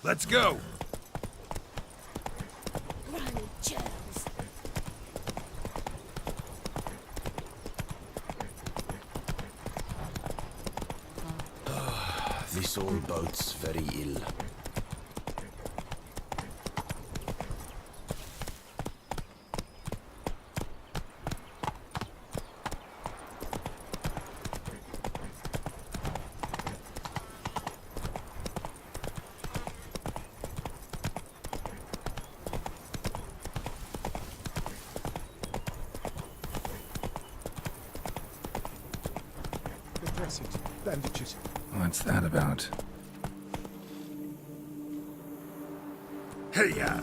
Let's go! Run, Charles. This all bodes very ill. The dressings, bandages. What's that about? Hey-ya!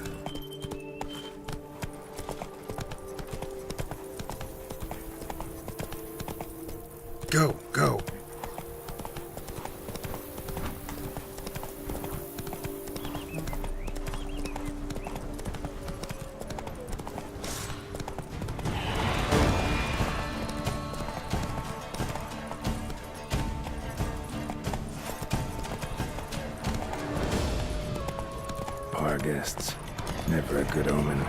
Go, go! Our guests. Never a good omen.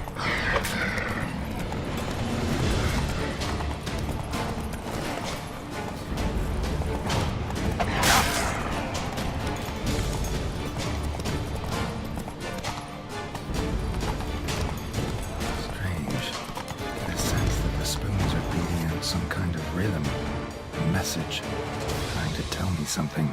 Strange. Get a sense that the spoons are beating out some kind of rhythm. A message. Trying to tell me something.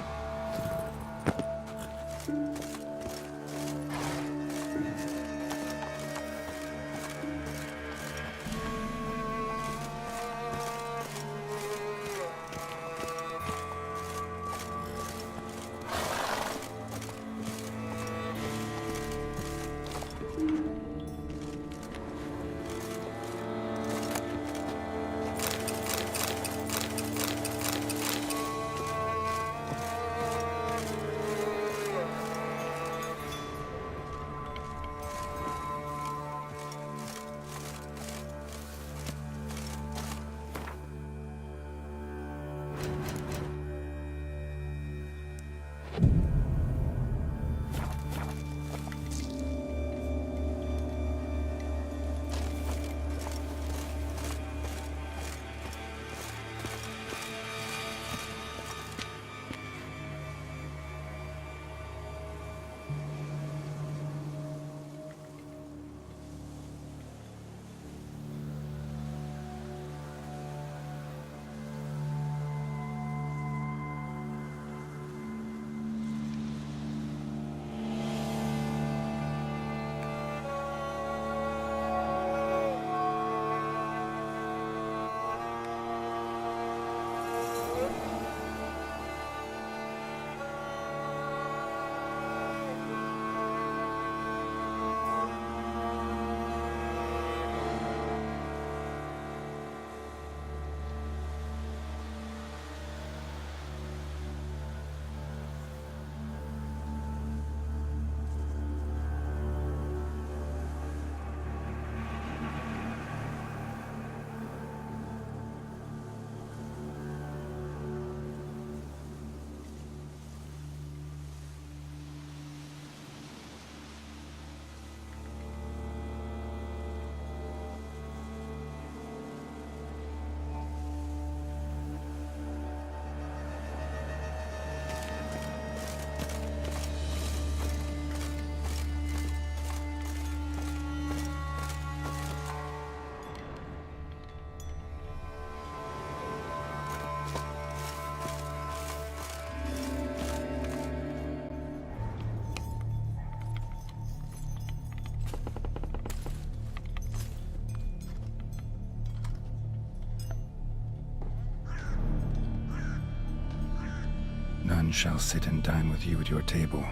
None shall sit and dine with you at your table.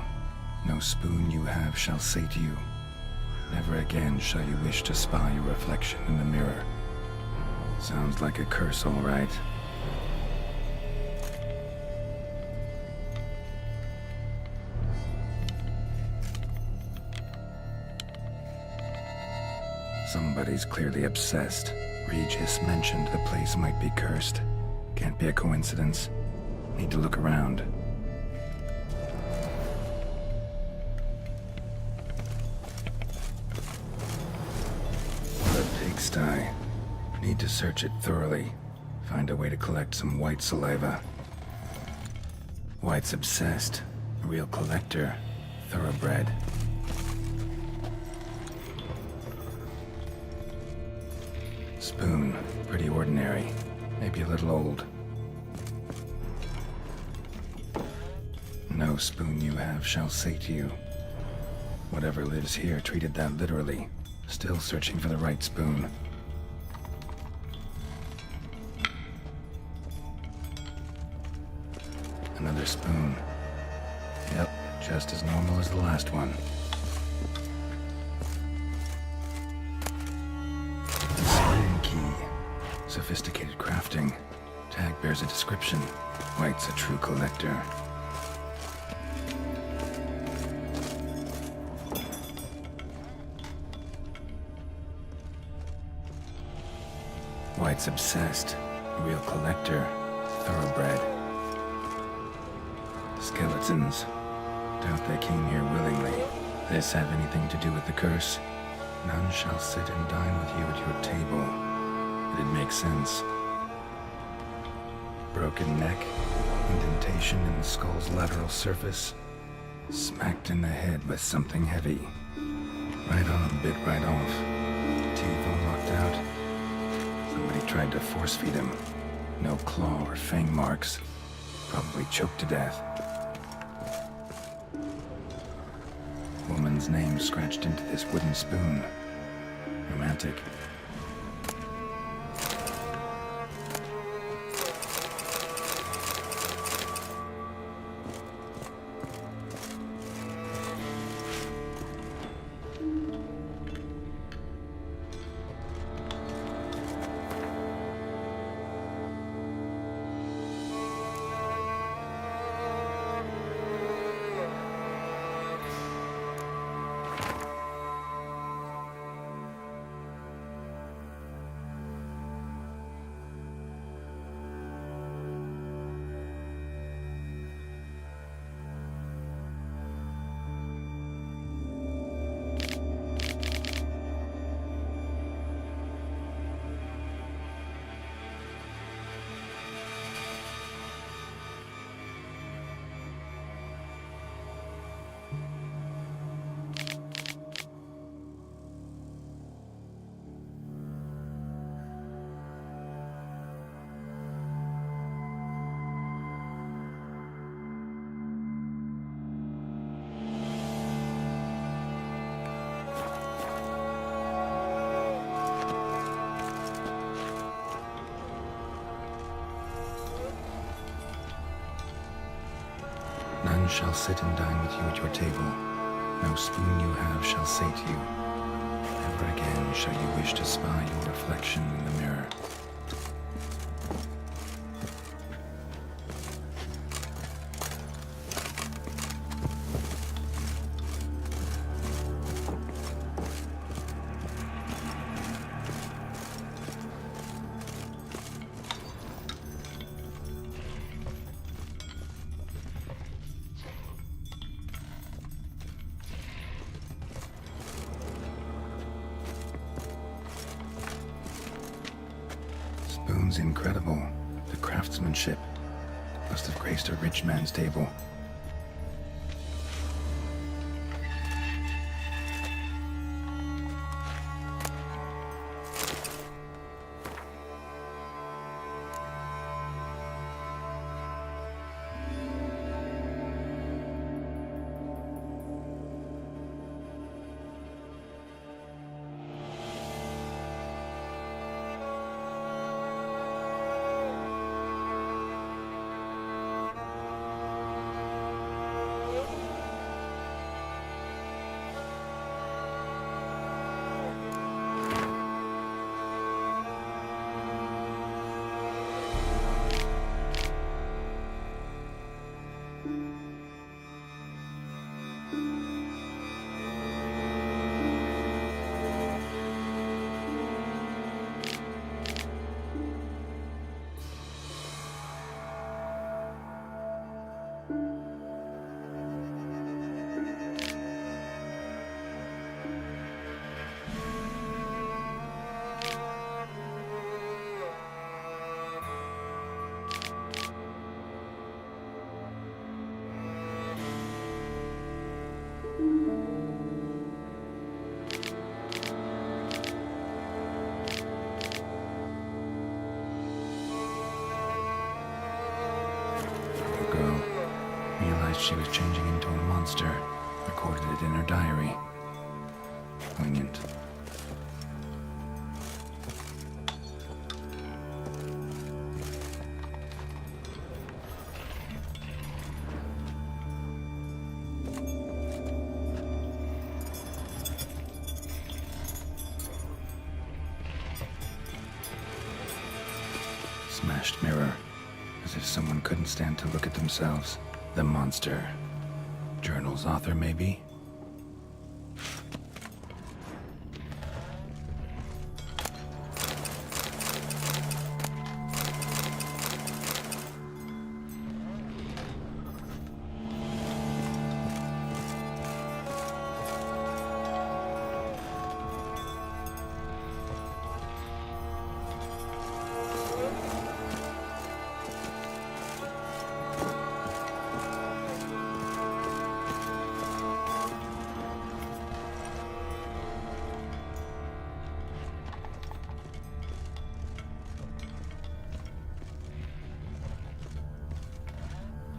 No spoon you have shall say to you, never again shall you wish to spy your reflection in the mirror. Sounds like a curse, all right. Somebody's clearly obsessed. Regis mentioned the place might be cursed. Can't be a coincidence. Need to look around. to search it thoroughly. Find a way to collect some white saliva. White's obsessed. A real collector. Thoroughbred. Spoon. Pretty ordinary. Maybe a little old. No spoon you have shall sate you. Whatever lives here treated that literally. Still searching for the right spoon. Another spoon. Yep, just as normal as the last one. The spoon key. Sophisticated crafting. Tag bears a description. White's a true collector. White's obsessed. A real collector. Thoroughbred. Skeletons. Doubt they came here willingly. This have anything to do with the curse? None shall sit and dine with you at your table. It'd make sense. Broken neck. Indentation in the skull's lateral surface. Smacked in the head with something heavy. Right on, bit right off. Teeth all knocked out. Somebody tried to force feed him. No claw or fang marks. Probably choked to death. Woman's name scratched into this wooden spoon. Romantic. None shall sit and dine with you at your table. No spoon you have shall sate you. Never again shall you wish to spy your reflection in the mirror. Spoon's incredible. The craftsmanship must have graced a rich man's table. she was changing into a monster, recorded it in her diary. Poignant. Smashed mirror, as if someone couldn't stand to look at themselves. The monster. Journal's author, maybe?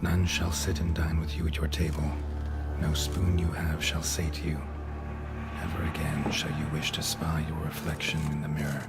None shall sit and dine with you at your table. No spoon you have shall say to you, never again shall you wish to spy your reflection in the mirror.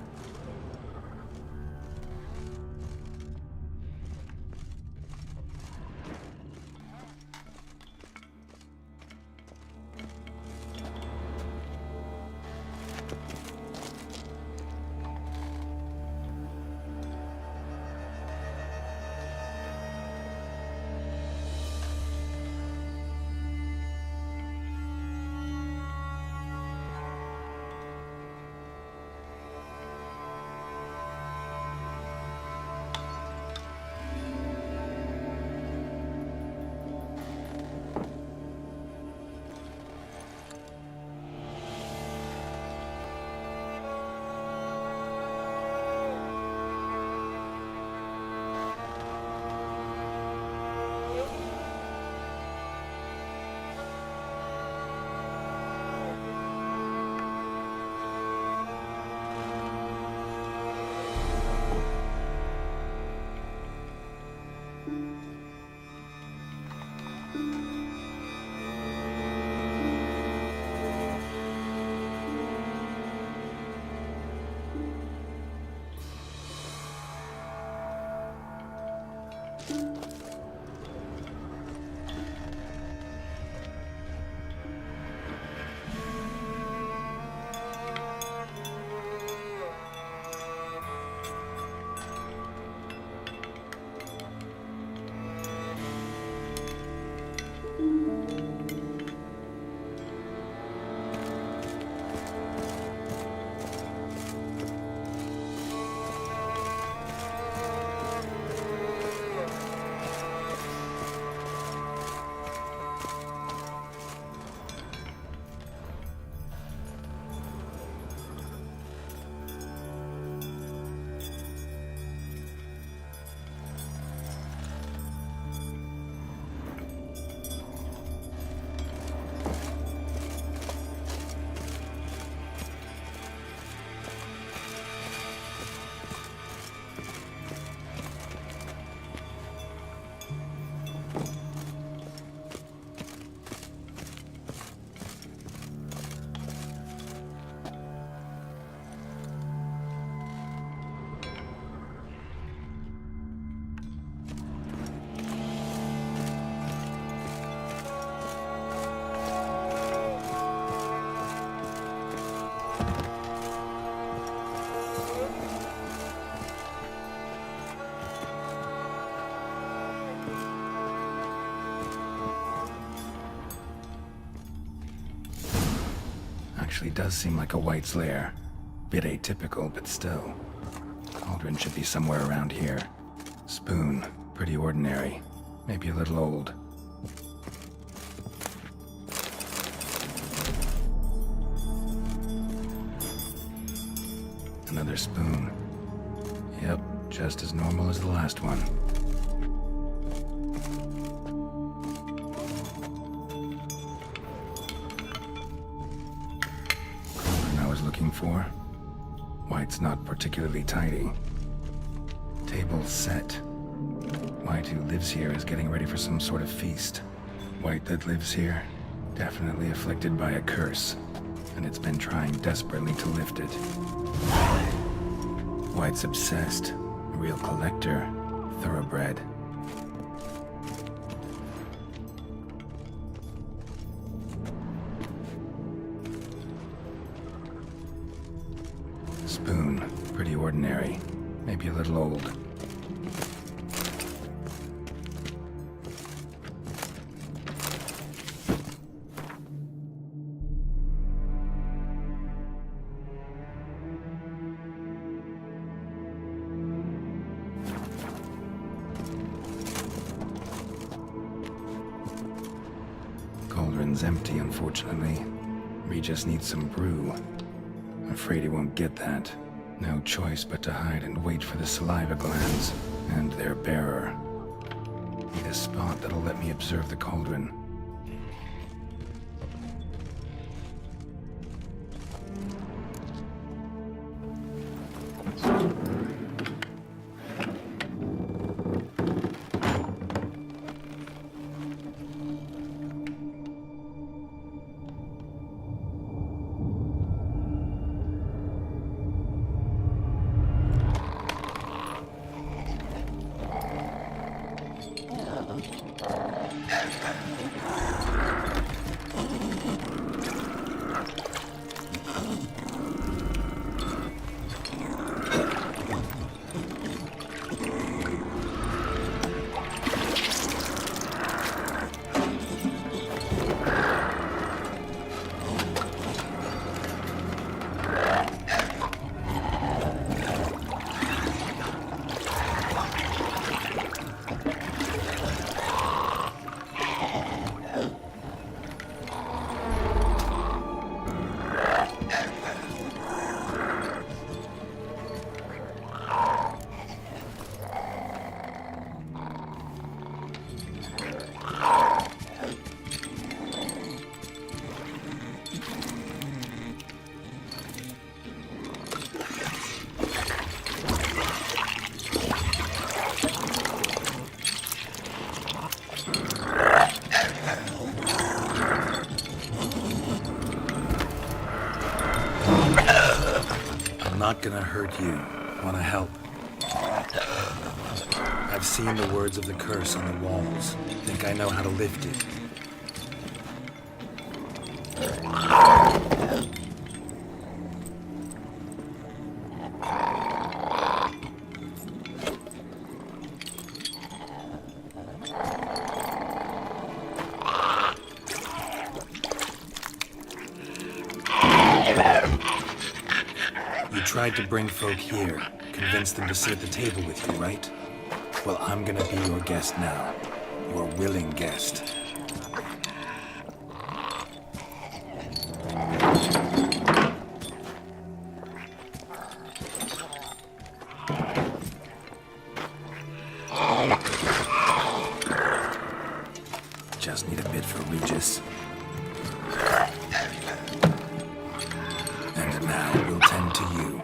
Actually does seem like a White's lair. Bit atypical, but still. Cauldron should be somewhere around here. Spoon, pretty ordinary. Maybe a little old. Another spoon. Yep, just as normal as the last one. Looking for. White's not particularly tidy. Table set. White, who lives here, is getting ready for some sort of feast. white that lives here, definitely afflicted by a curse, and it's been trying desperately to lift it. White's obsessed, a real collector, thoroughbred. Spoon, pretty ordinary, maybe a little old. Cauldron's empty, unfortunately. We just need some brew. Afraid he won't get that. No choice but to hide and wait for the saliva glands and their bearer. Need a spot that'll let me observe the cauldron. Not gonna hurt you. Wanna help? I've seen the words of the curse on the walls. Think I know how to lift it. Tried to bring folk here, convince them to sit at the table with you, right? Well, I'm gonna be your guest now. Your willing guest. Just need a bit for Regis. And now we'll tend to you.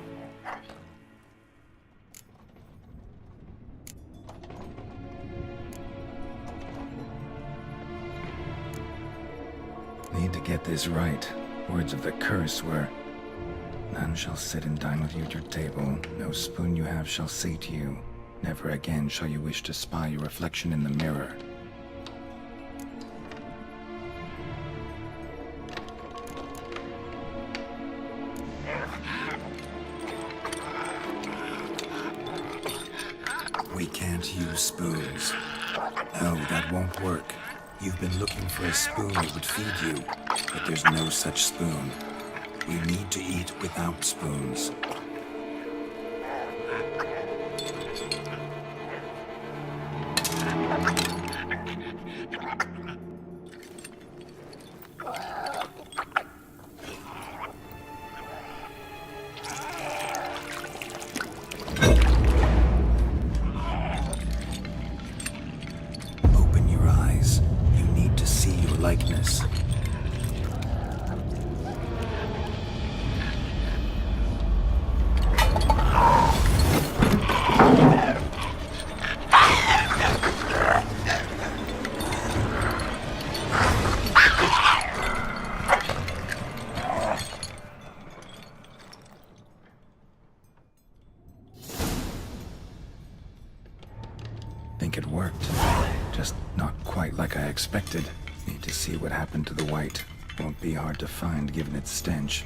Need to get this right. Words of the curse were, "None shall sit and dine with you at your table. No spoon you have shall sate you. Never again shall you wish to spy your reflection in the mirror." We can't use spoons. No, that won't work. You've been looking for a spoon that would feed you, but there's no such spoon. We need to eat without spoons. Likeness. worked. Just not quite like I expected. Need to see what happened to the white. Won't be hard to find given its stench.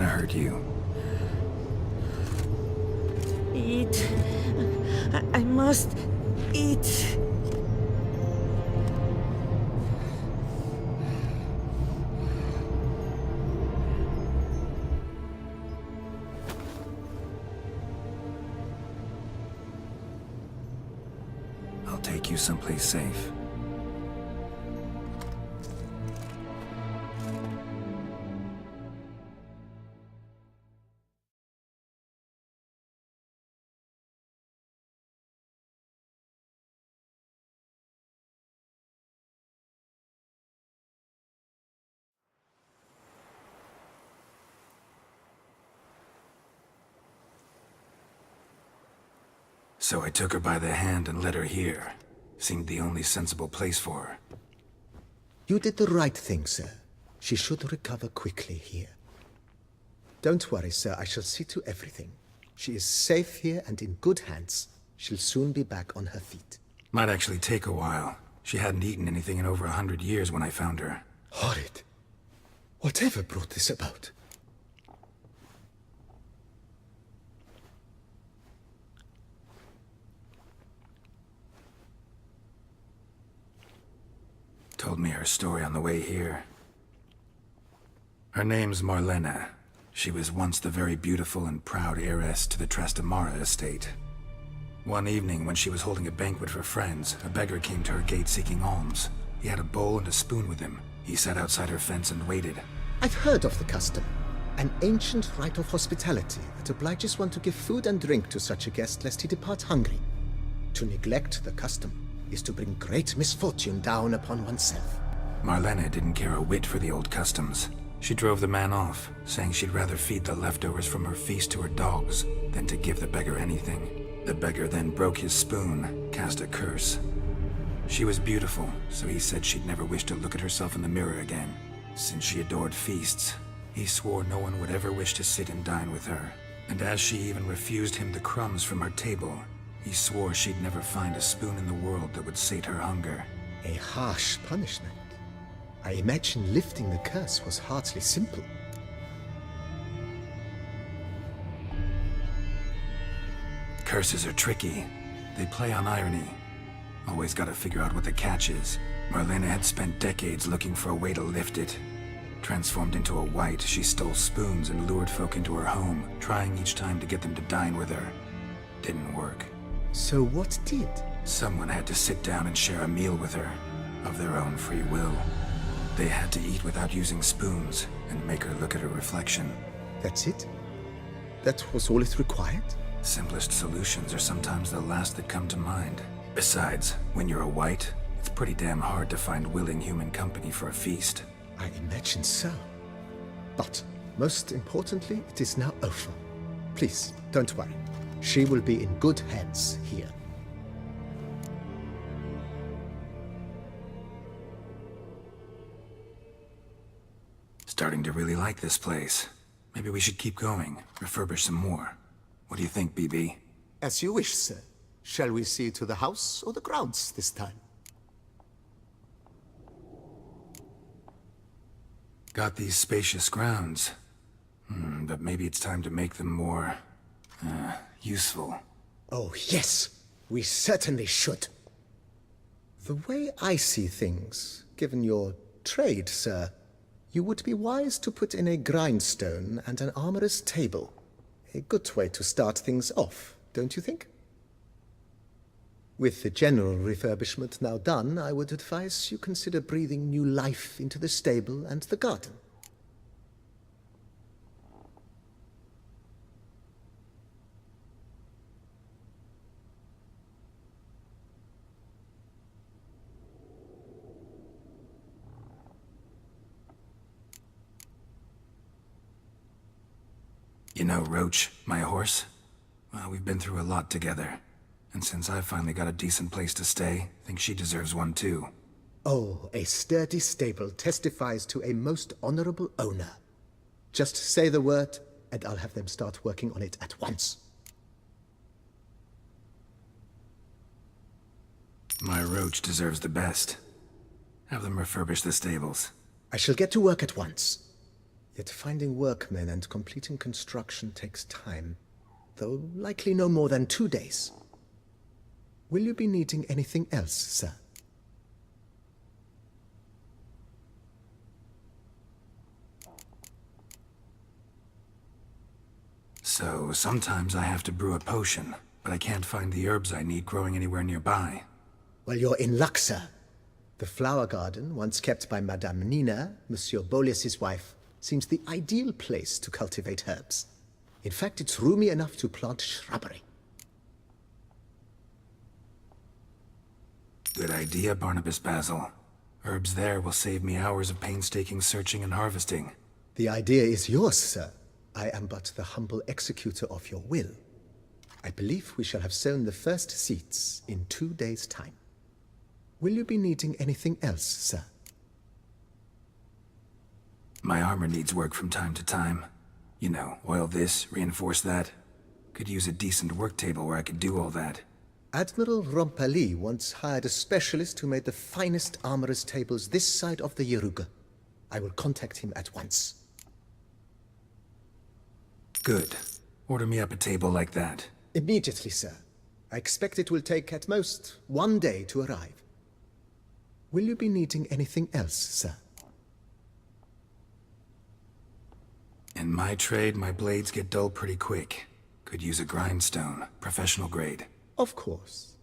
gonna hurt you. Eat. I must eat. I'll take you someplace safe. So I took her by the hand and led her here. Seemed the only sensible place for her. You did the right thing, sir. She should recover quickly here. Don't worry, sir. I shall see to everything. She is safe here and in good hands. She'll soon be back on her feet. Might actually take a while. She hadn't eaten anything in over 100 years when I found her. Horrid. Whatever brought this about? Told me her story on the way here. Her name's Marlena. She was once the very beautiful and proud heiress to the Trastamara estate. One evening, when she was holding a banquet for friends, a beggar came to her gate seeking alms. He had a bowl and a spoon with him. He sat outside her fence and waited. I've heard of the custom. An ancient rite of hospitality that obliges one to give food and drink to such a guest lest he depart hungry. To neglect the custom is to bring great misfortune down upon oneself. Marlena didn't care a whit for the old customs. She drove the man off, saying she'd rather feed the leftovers from her feast to her dogs than to give the beggar anything. The beggar then broke his spoon, cast a curse. She was beautiful, so he said she'd never wish to look at herself in the mirror again. Since she adored feasts, he swore no one would ever wish to sit and dine with her. And as she even refused him the crumbs from her table, he swore she'd never find a spoon in the world that would sate her hunger. A harsh punishment. I imagine lifting the curse was hardly simple. Curses are tricky. They play on irony. Always gotta figure out what the catch is. Marlena had spent decades looking for a way to lift it. Transformed into a wight, she stole spoons and lured folk into her home, trying each time to get them to dine with her. Didn't work. So what did? Someone had to sit down and share a meal with her, of their own free will. They had to eat without using spoons, and make her look at her reflection. That's it? That was all it required? Simplest solutions are sometimes the last that come to mind. Besides, when you're a wight, it's pretty damn hard to find willing human company for a feast. I imagine so. But, most importantly, it is now over. Please, don't worry. She will be in good hands here. Starting to really like this place. Maybe we should keep going, refurbish some more. What do you think, BB? As you wish, sir. Shall we see to the house or the grounds this time? Got these spacious grounds. But maybe it's time to make them more... useful. Oh, yes. We certainly should. The way I see things, given your trade, sir, you would be wise to put in a grindstone and an armorer's table. A good way to start things off, don't you think? With the general refurbishment now done, I would advise you consider breathing new life into the stable and the garden. You know Roach, my horse? Well, we've been through a lot together. And since I've finally got a decent place to stay, I think she deserves one too. Oh, a sturdy stable testifies to a most honorable owner. Just say the word, and I'll have them start working on it at once. My Roach deserves the best. Have them refurbish the stables. I shall get to work at once. Yet finding workmen and completing construction takes time, though likely no more than 2 days. Will you be needing anything else, sir? So, sometimes I have to brew a potion, but I can't find the herbs I need growing anywhere nearby. Well, you're in luck, sir. The flower garden, once kept by Madame Nina, Monsieur Boleus's wife, seems the ideal place to cultivate herbs. In fact, it's roomy enough to plant shrubbery. Good idea, Barnabas Basil. Herbs there will save me hours of painstaking searching and harvesting. The idea is yours, sir. I am but the humble executor of your will. I believe we shall have sown the first seeds in 2 days' time. Will you be needing anything else, sir? My armor needs work from time to time. You know, oil this, reinforce that. Could use a decent work table where I could do all that. Admiral Rompali once hired a specialist who made the finest armorer's tables this side of the Yeruga. I will contact him at once. Good. Order me up a table like that. Immediately, sir. I expect it will take at most 1 day to arrive. Will you be needing anything else, sir? In my trade, my blades get dull pretty quick. Could use a grindstone, professional grade. Of course.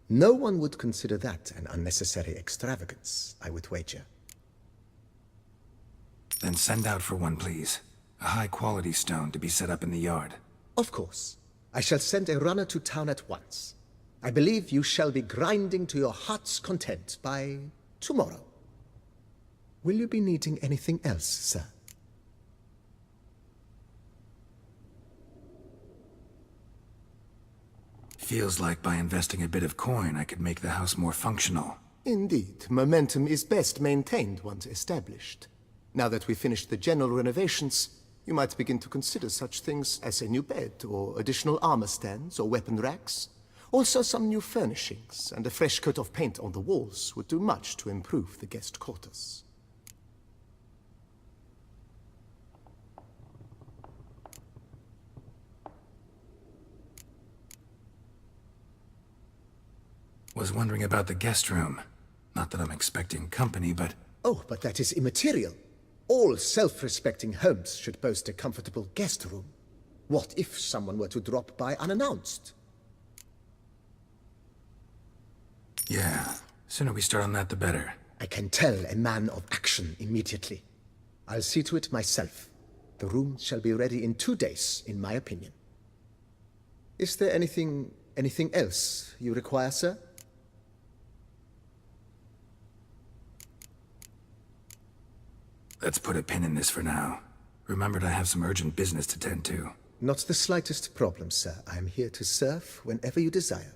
No one would consider that an unnecessary extravagance, I would wager. Then send out for one, please. A high-quality stone to be set up in the yard. Of course. I shall send a runner to town at once. I believe you shall be grinding to your heart's content by tomorrow. Will you be needing anything else, sir? Feels like by investing a bit of coin, I could make the house more functional. Indeed, momentum is best maintained once established. Now that we've finished the general renovations, you might begin to consider such things as a new bed, or additional armor stands, or weapon racks. Also some new furnishings, and a fresh coat of paint on the walls would do much to improve the guest quarters. Was wondering about the guest room. Not that I'm expecting company, but... Oh, but that is immaterial. All self-respecting homes should boast a comfortable guest room. What if someone were to drop by unannounced? Yeah, sooner we start on that the better. I can tell a man of action immediately. I'll see to it myself. The room shall be ready in 2 days, in my opinion. Is there anything else you require, sir? Let's put a pin in this for now. Remembered I have some urgent business to tend to. Not the slightest problem, sir. I am here to serve whenever you desire.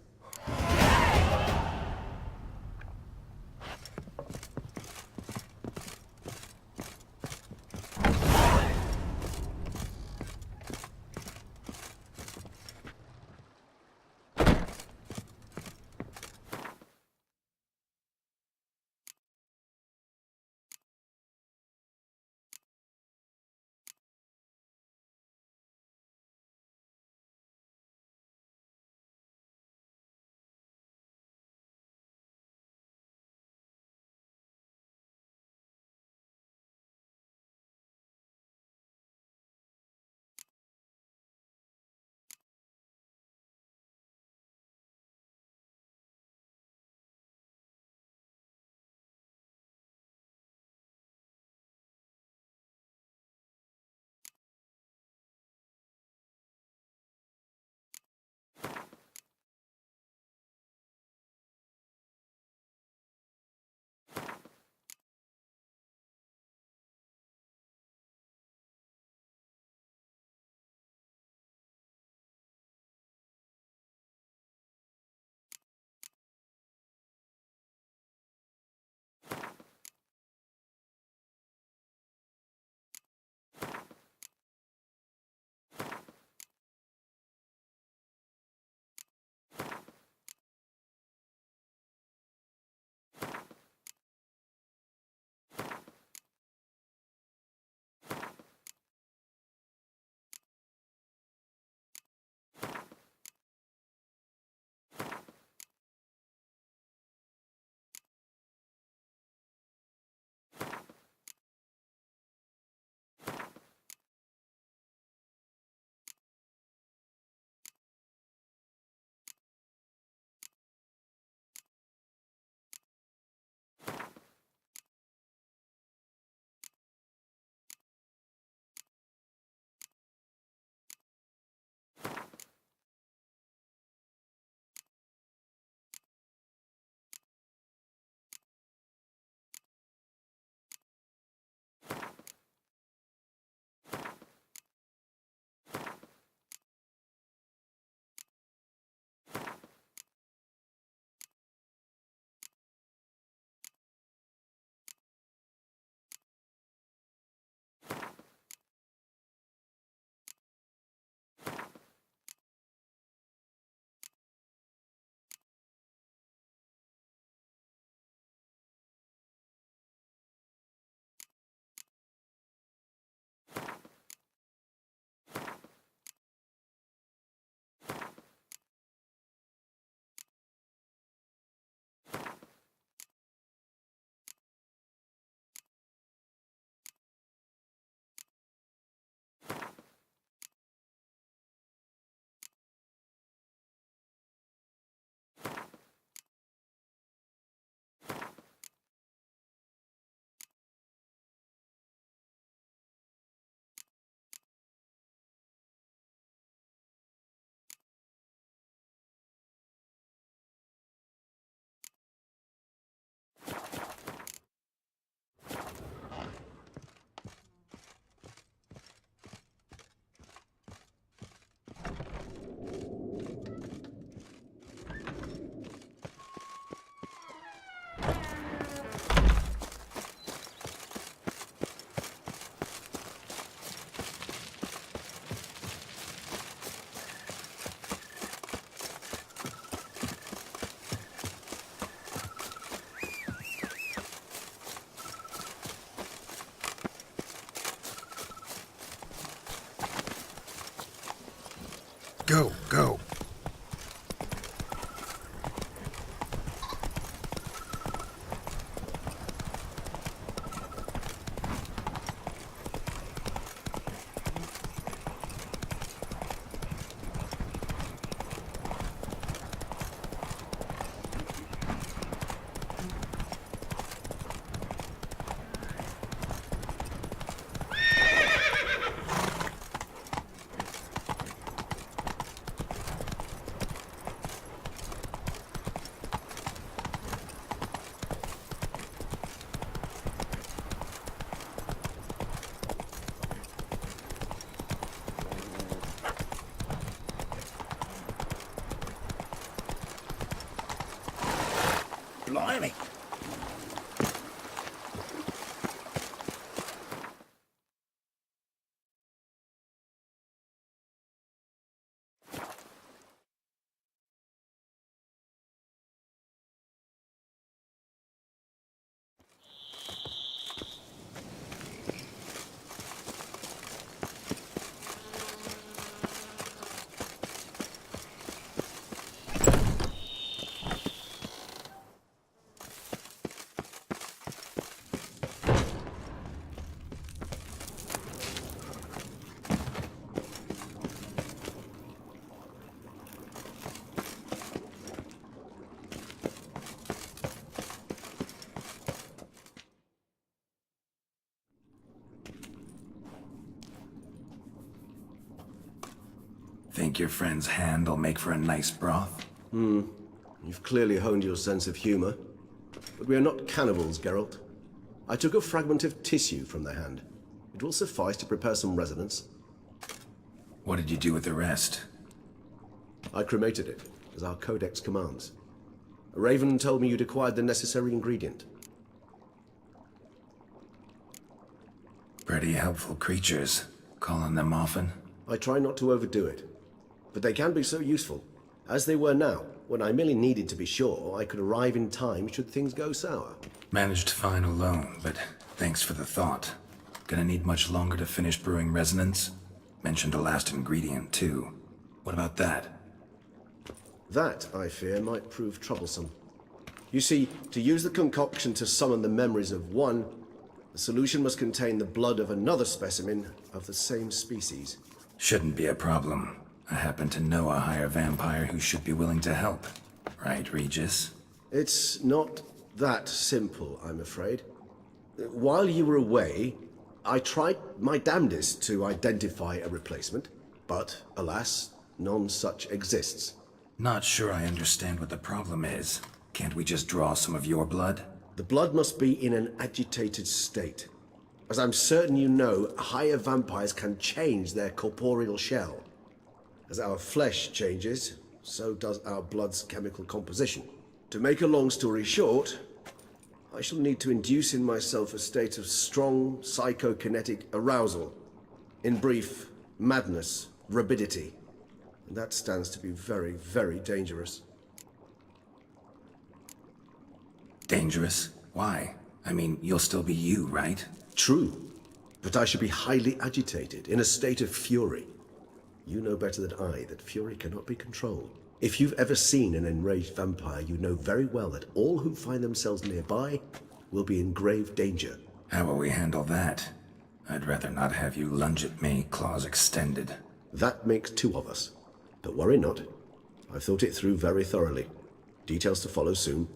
Go, go. Blimey. Think your friend's hand'll make for a nice broth? You've clearly honed your sense of humor. But we are not cannibals, Geralt. I took a fragment of tissue from the hand. It will suffice to prepare some resonance. What did you do with the rest? I cremated it, as our codex commands. A raven told me you'd acquired the necessary ingredient. Pretty helpful creatures. Call on them often? I try not to overdo it. But they can be so useful, as they were now, when I merely needed to be sure I could arrive in time should things go sour. Managed fine alone, but thanks for the thought. Gonna need much longer to finish brewing resonance? Mentioned a last ingredient, too. What about that? That, I fear, might prove troublesome. You see, to use the concoction to summon the memories of one, the solution must contain the blood of another specimen of the same species. Shouldn't be a problem. I happen to know a higher vampire who should be willing to help. Right, Regis? It's not that simple, I'm afraid. While you were away, I tried my damnedest to identify a replacement, but alas, none such exists. Not sure I understand what the problem is. Can't we just draw some of your blood? The blood must be in an agitated state. As I'm certain you know, higher vampires can change their corporeal shell. As our flesh changes, so does our blood's chemical composition. To make a long story short, I shall need to induce in myself a state of strong psychokinetic arousal. In brief, madness, rabidity. And that stands to be very, very dangerous. Dangerous? Why? I mean, you'll still be you, right? True, but I should be highly agitated, in a state of fury. You know better than I that fury cannot be controlled. If you've ever seen an enraged vampire, you know very well that all who find themselves nearby will be in grave danger. How will we handle that? I'd rather not have you lunge at me, claws extended. That makes two of us. But worry not. I've thought it through very thoroughly. Details to follow soon.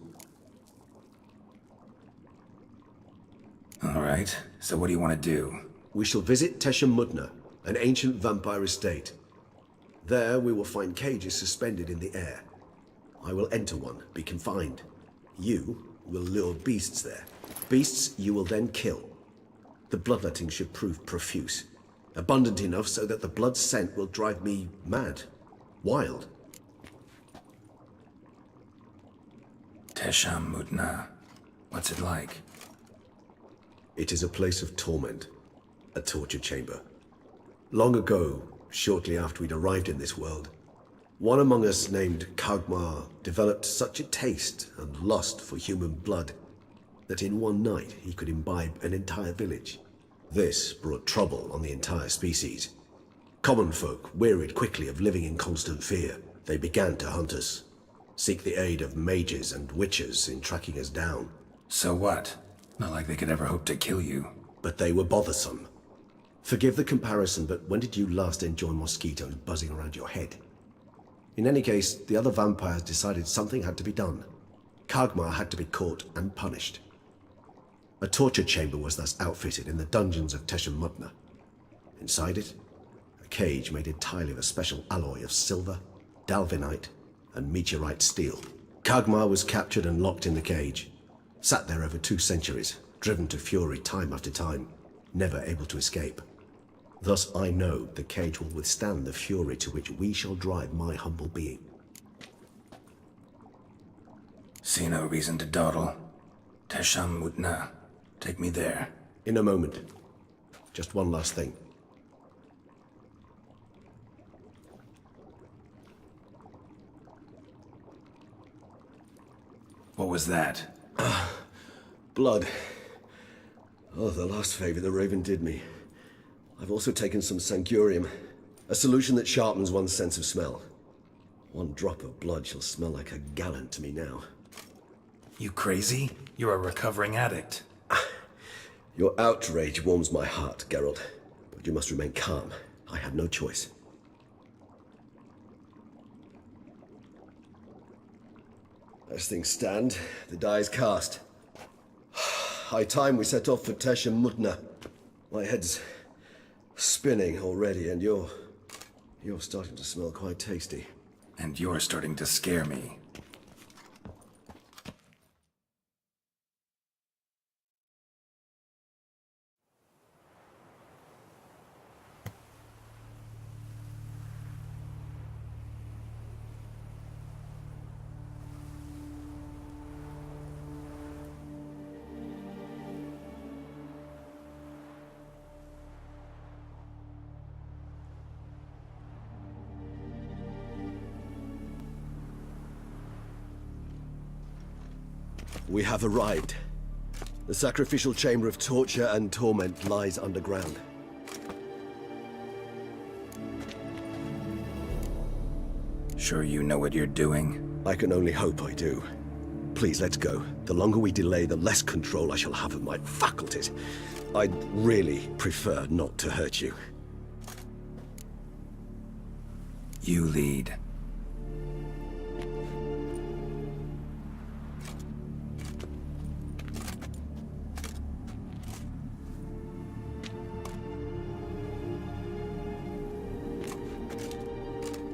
All right, so what do you want to do? We shall visit Tesha Mudna, an ancient vampire estate. There we will find cages suspended in the air. I will enter one, be confined. You will lure beasts there. Beasts you will then kill. The bloodletting should prove profuse. Abundant enough so that the blood scent will drive me mad. Wild. Tesha Mudna. What's it like? It is a place of torment. A torture chamber. Long ago, shortly after we'd arrived in this world, one among us named Kagmar developed such a taste and lust for human blood that in one night he could imbibe an entire village. This brought trouble on the entire species. Common folk wearied quickly of living in constant fear. They began to hunt us, seek the aid of mages and witches in tracking us down. So what? Not like they could ever hope to kill you. But they were bothersome. Forgive the comparison, but when did you last enjoy mosquitoes buzzing around your head? In any case, the other vampires decided something had to be done. Kagmar had to be caught and punished. A torture chamber was thus outfitted in the dungeons of Tesham. Inside it, a cage made entirely of a special alloy of silver, dalvinite, and meteorite steel. Kagmar was captured and locked in the cage. Sat there over 2 centuries, driven to fury time after time, never able to escape. Thus I know the cage will withstand the fury to which we shall drive my humble being. See no reason to dawdle. Tesham. Take me there. In a moment. Just one last thing. What was that? Blood. Oh, the last favor the Raven did me. I've also taken some Sancurium, a solution that sharpens one's sense of smell. 1 drop of blood shall smell like a gallon to me now. You crazy? You're a recovering addict. Your outrage warms my heart, Geralt. But you must remain calm. I have no choice. As things stand, the die is cast. High time we set off for Tesham. My head's spinning already, and you're starting to smell quite tasty. And you're starting to scare me. We have arrived. The sacrificial chamber of torture and torment lies underground. Sure you know what you're doing? I can only hope I do. Please, let's go. The longer we delay, the less control I shall have of my faculties. I'd really prefer not to hurt you. You lead.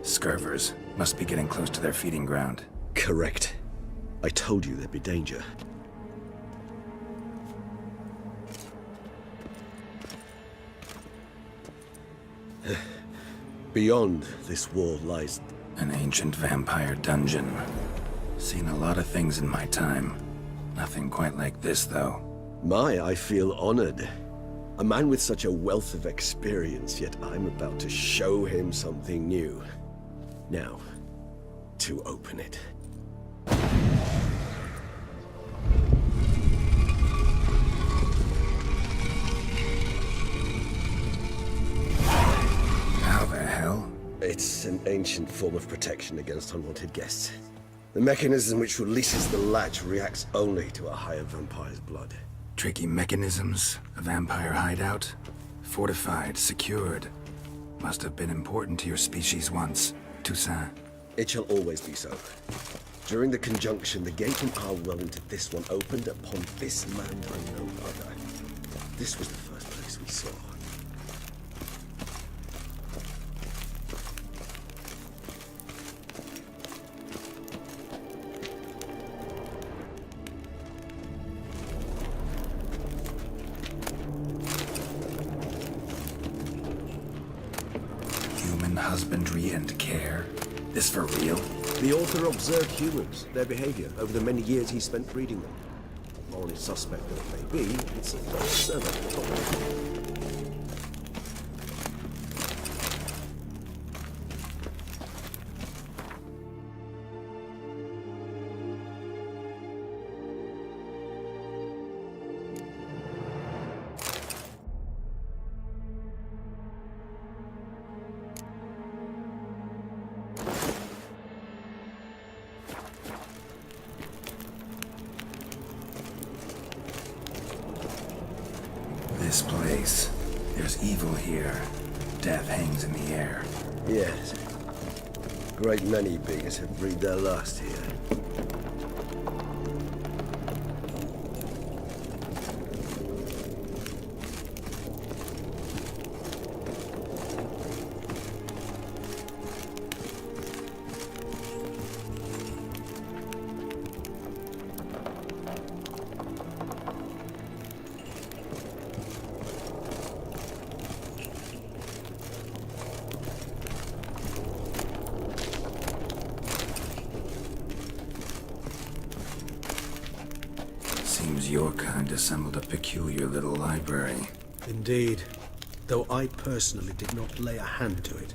Scurvers must be getting close to their feeding ground. Correct. I told you there'd be danger. Beyond this wall lies... An ancient vampire dungeon. Seen a lot of things in my time. Nothing quite like this, though. I feel honored. A man with such a wealth of experience, yet I'm about to show him something new. Now, to open it. How the hell? It's an ancient form of protection against unwanted guests. The mechanism which releases the latch reacts only to a higher vampire's blood. Tricky mechanisms, a vampire hideout. Fortified, secured. Must have been important to your species once. Toussaint. It shall always be so. During the conjunction, the gate from our well into this one opened upon this land and no other. This was the first place we saw. Human husbandry and care. This for real? The author observed humans, their behavior, over the many years he spent breeding them. Morally suspect that it may be, it's a thorough survey. This place. There's evil here. Death hangs in the air. Yes. Great many beings have breathed their last here. Seems your kind assembled a peculiar little library. Indeed. Though I personally did not lay a hand to it.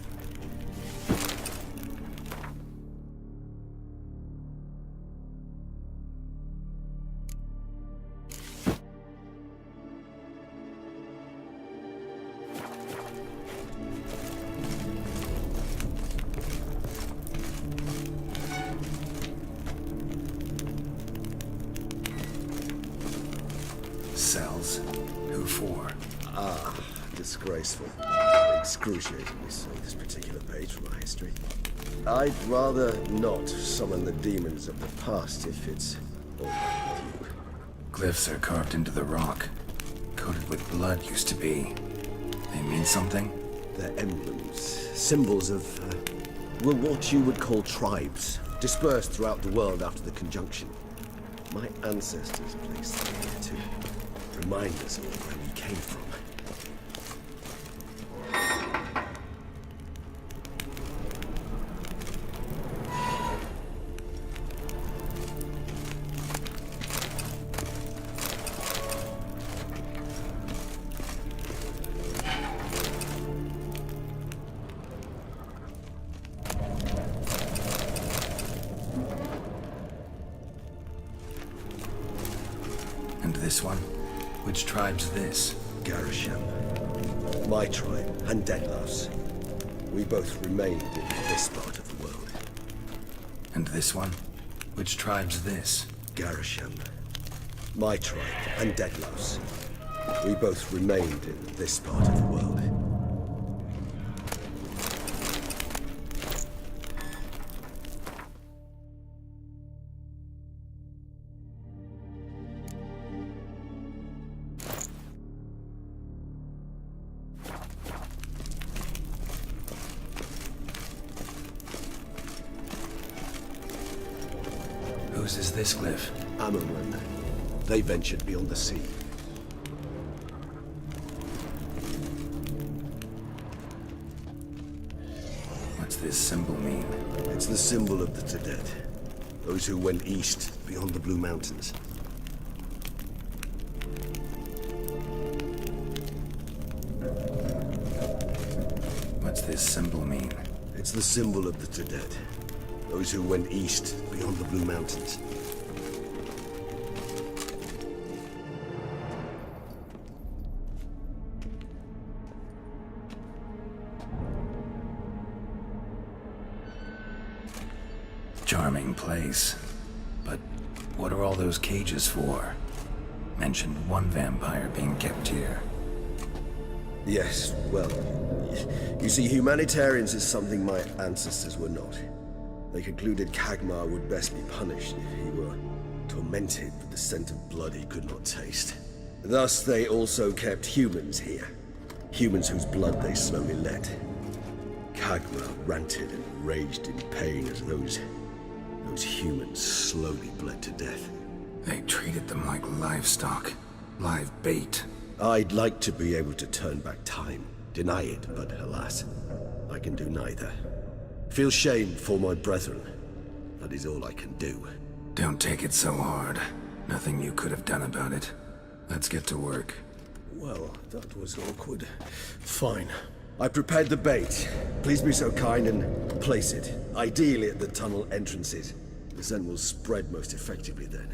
Cells? Who for? Disgraceful. Excruciatingly so, this particular page from our history. I'd rather not summon the demons of the past if it's all right with you. Glyphs are carved into the rock. Coated with blood used to be. They mean something? They're emblems, symbols of, well, what you would call tribes, dispersed throughout the world after the conjunction. My ancestors placed them here to remind us of where we came from. And this one? Which tribe's this? Garisham. My tribe and Deadlouse. We both remained in this part of the world. And this one? Which tribe's this? Garisham. My tribe and Deadlouse. We both remained in this part of the world. Whose is this glyph? Ammerman. They ventured beyond the sea. What's this symbol mean? It's the symbol of the Tedet. Those who went east beyond the Blue Mountains. What's this symbol mean? It's the symbol of the Tedet. Those who went east beyond the Blue Mountains. Charming place. But what are all those cages for? Mentioned one vampire being kept here. Yes, well, you see, humanitarians is something my ancestors were not. They concluded Kagmar would best be punished if he were tormented with the scent of blood he could not taste. Thus, they also kept humans here. Humans whose blood they slowly let. Kagmar ranted and raged in pain as those humans slowly bled to death. They treated them like livestock. Live bait. I'd like to be able to turn back time, deny it, but alas, I can do neither. Feel shame for my brethren. That is all I can do. Don't take it so hard. Nothing you could have done about it. Let's get to work. Well, that was awkward. Fine. I prepared the bait. Please be so kind and place it, ideally at the tunnel entrances. The scent will spread most effectively then.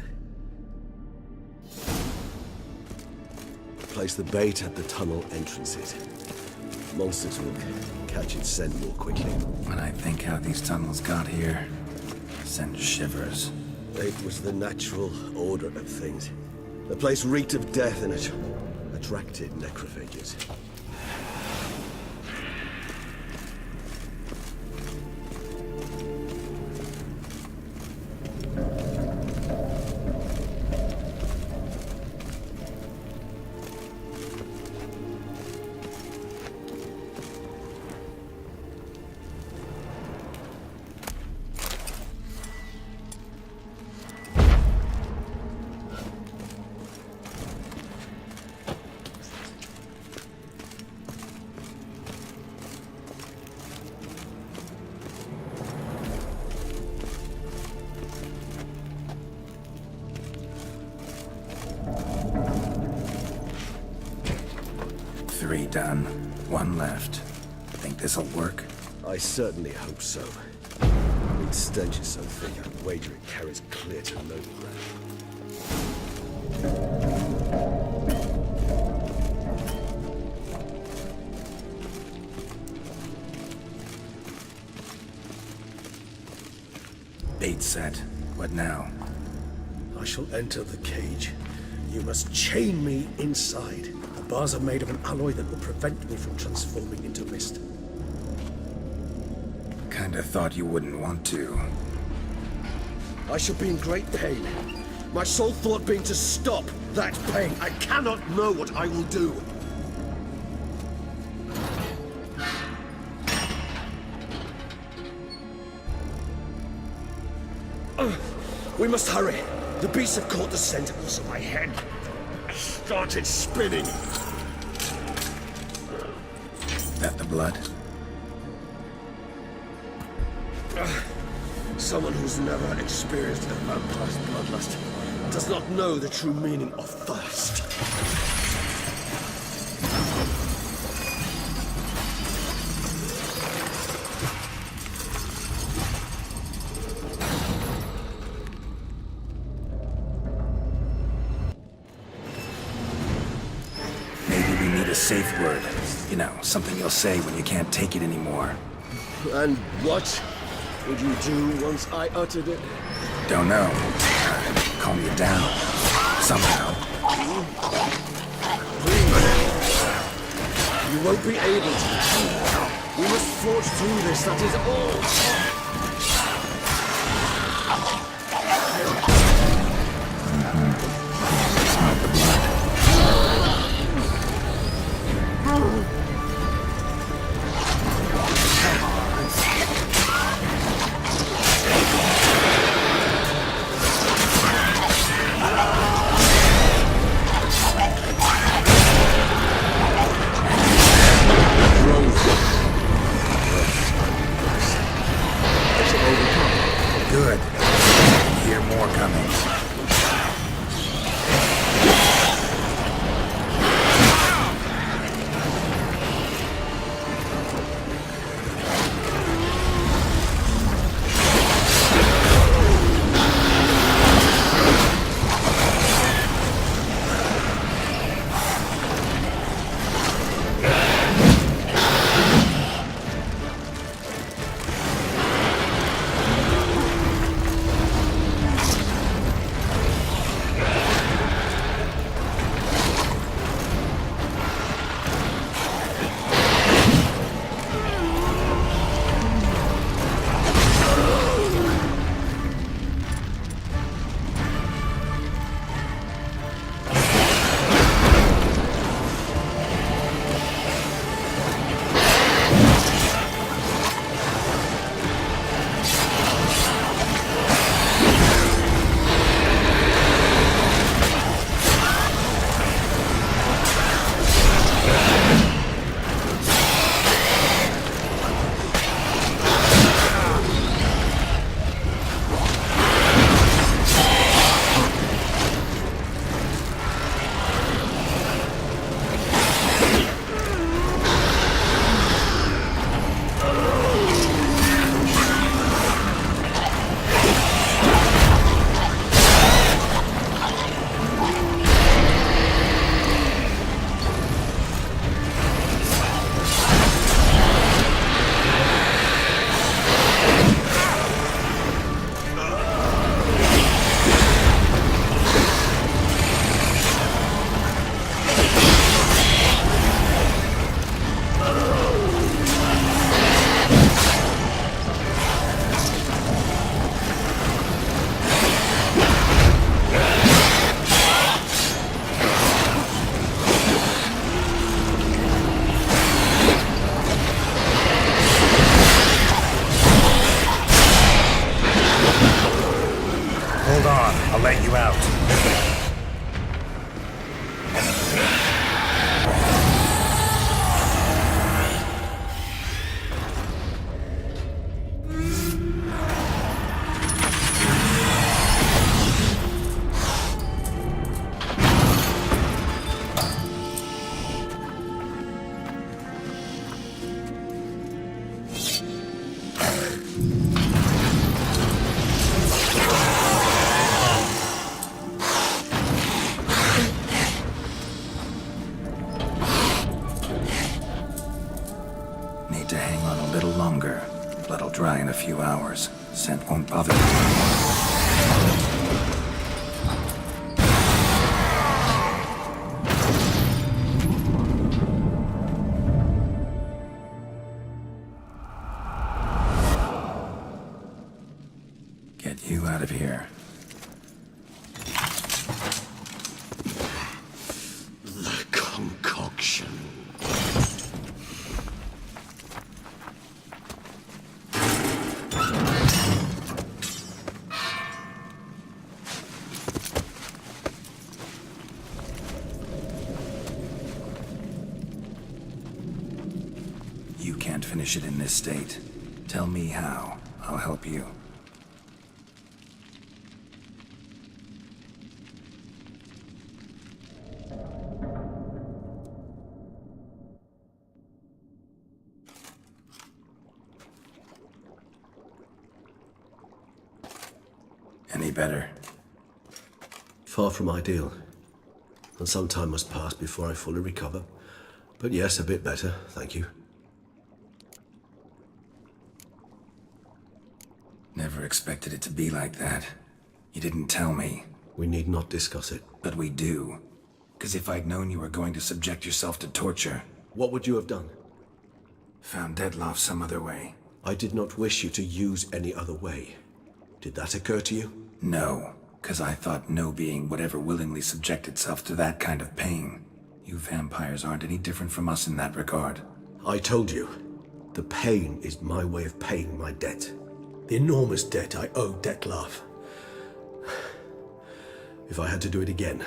Place the bait at the tunnel entrances. Monsters will catch its scent more quickly. When I think how these tunnels got here, send shivers. It was the natural order of things. The place reeked of death and a attracted necrophages. Three done. One left. Think this'll work? I certainly hope so. I mean, stench is so thick, I'd wager it carries clear to no breath. Bait set. What now? I shall enter the cage. You must chain me inside. The bars are made of an alloy that will prevent me from transforming into mist. Kinda thought you wouldn't want to. I shall be in great pain. My sole thought being to stop that pain. I cannot know what I will do. We must hurry. The beasts have caught the scent, also my head started spinning. That the blood? Someone who's never experienced a vampire's bloodlust does not know the true meaning of thirst. A safe word. You know, something you'll say when you can't take it anymore. And what would you do once I uttered it? Don't know. Calm you down. Somehow. You won't be able to. We must forge through this, that is all. Good. Hear more coming. down. I'll let you out. Need to hang on a little longer. Blood'll dry in a few hours. Scent won't bother you. Get you out of here. The concoction. You can't finish it in this state. Tell me how. I'll help you. Any better? Far from ideal. And some time must pass before I fully recover. But yes, a bit better, thank you. Never expected it to be like that. You didn't tell me. We need not discuss it. But we do. Because if I'd known you were going to subject yourself to torture... What would you have done? Found Deadloff some other way. I did not wish you to use any other way. Did that occur to you? No, because I thought no being would ever willingly subject itself to that kind of pain. You vampires aren't any different from us in that regard. I told you, the pain is my way of paying my debt. The enormous debt I owe Dettlaff. If I had to do it again,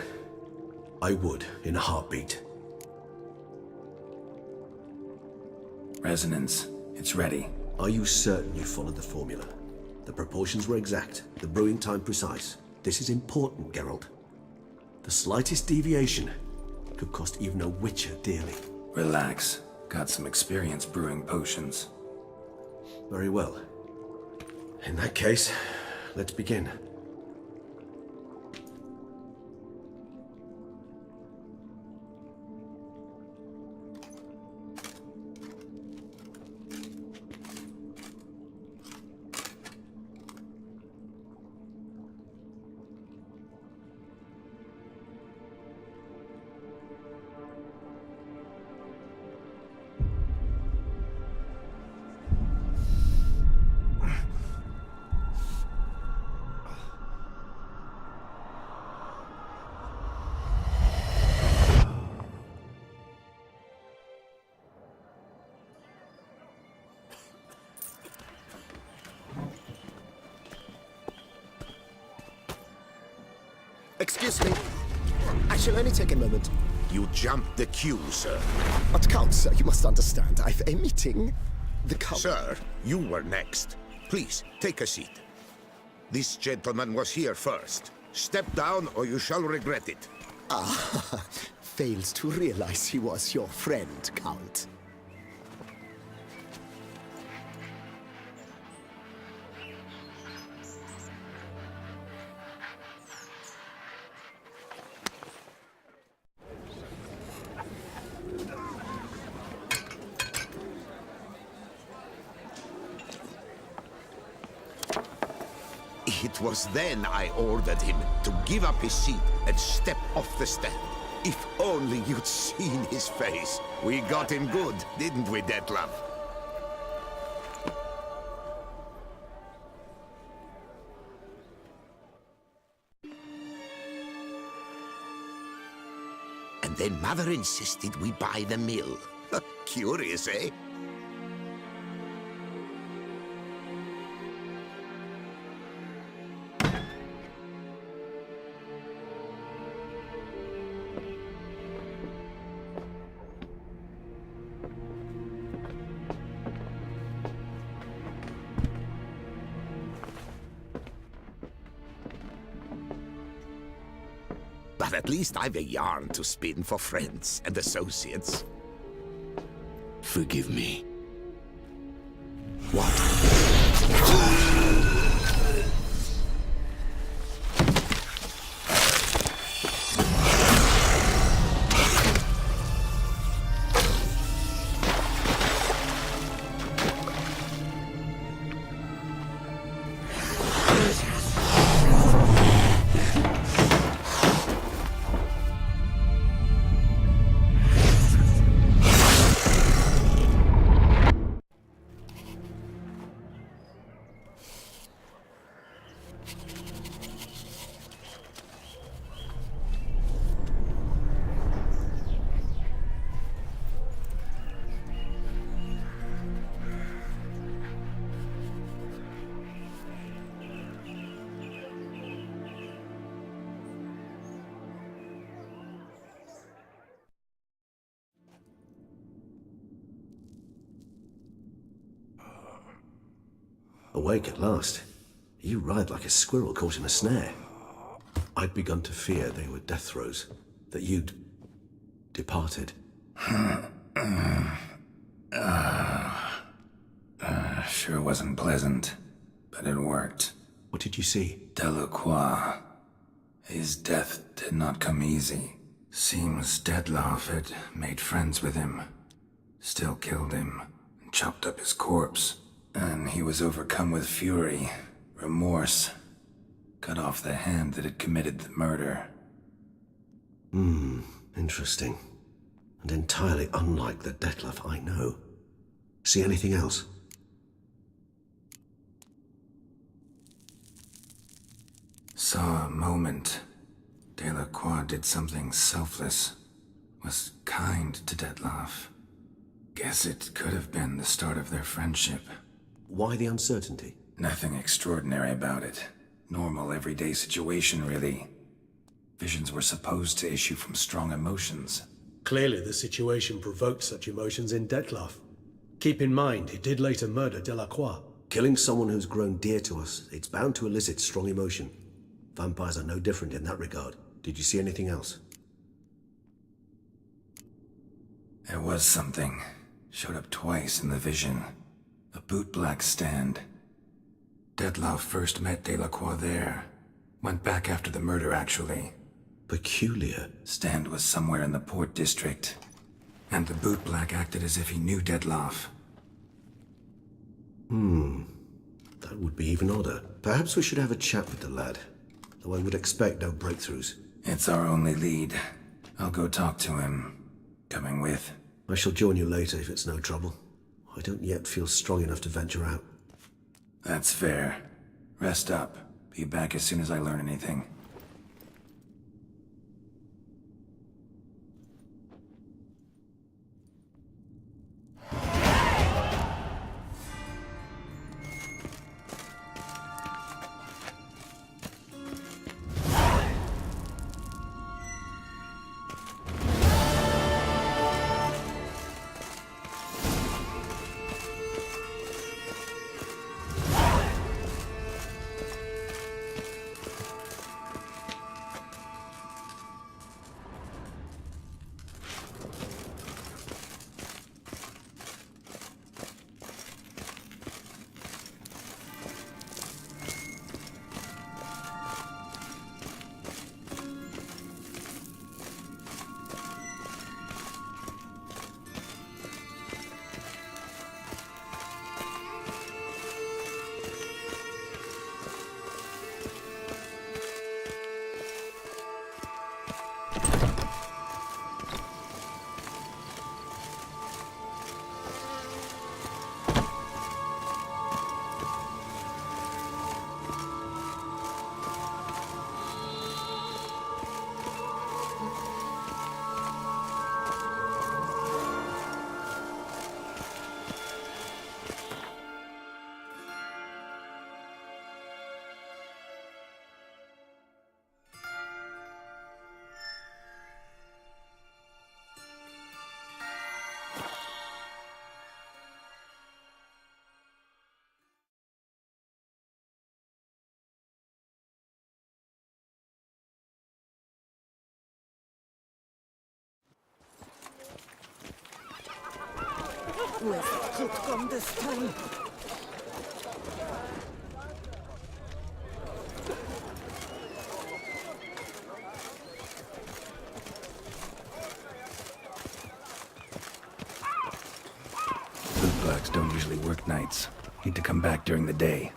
I would in a heartbeat. Resonance. It's ready. Are you certain you followed the formula? The proportions were exact, the brewing time precise. This is important, Geralt. The slightest deviation could cost even a witcher dearly. Relax. Got some experience brewing potions. Very well. In that case, let's begin. Excuse me. I shall only take a moment. You jumped the queue, sir. But Count, sir, you must understand. I've a meeting. The Count... Sir, you were next. Please, take a seat. This gentleman was here first. Step down or you shall regret it. Ah, fails to realize he was your friend, Count. It was then I ordered him to give up his seat and step off the stand. If only you'd seen his face. We got him good, didn't we, Dettlaff? And then Mother insisted we buy the mill. Curious, eh? But at least I've a yarn to spin for friends and associates. Forgive me. Awake at last. You ride like a squirrel caught in a snare. I'd begun to fear they were death throes, that you'd departed. Sure wasn't pleasant, but it worked. What did you see? Delacroix. His death did not come easy. Seems Dettlaff had made friends with him, still killed him, and chopped up his corpse. And he was overcome with fury, remorse, cut off the hand that had committed the murder. Interesting. And entirely unlike the Dettlaff I know. See anything else? Saw a moment. Delacroix did something selfless. Was kind to Dettlaff. Guess it could have been the start of their friendship. Why the uncertainty? Nothing extraordinary about it. Normal, everyday situation, really. Visions were supposed to issue from strong emotions. Clearly the situation provoked such emotions in Dettlaff. Keep in mind, he did later murder Delacroix. Killing someone who's grown dear to us, it's bound to elicit strong emotion. Vampires are no different in that regard. Did you see anything else? There was something. Showed up twice in the vision. A bootblack stand. Dettlaff first met Delacroix there. Went back after the murder, actually. Peculiar. Stand was somewhere in the port district. And the bootblack acted as if he knew Dettlaff. That would be even odder. Perhaps we should have a chat with the lad. Though I would expect no breakthroughs. It's our only lead. I'll go talk to him. Coming with? I shall join you later if it's no trouble. I don't yet feel strong enough to venture out. That's fair. Rest up. Be back as soon as I learn anything. Whoever could come this time. Bootbugs don't usually work nights. Need to come back during the day.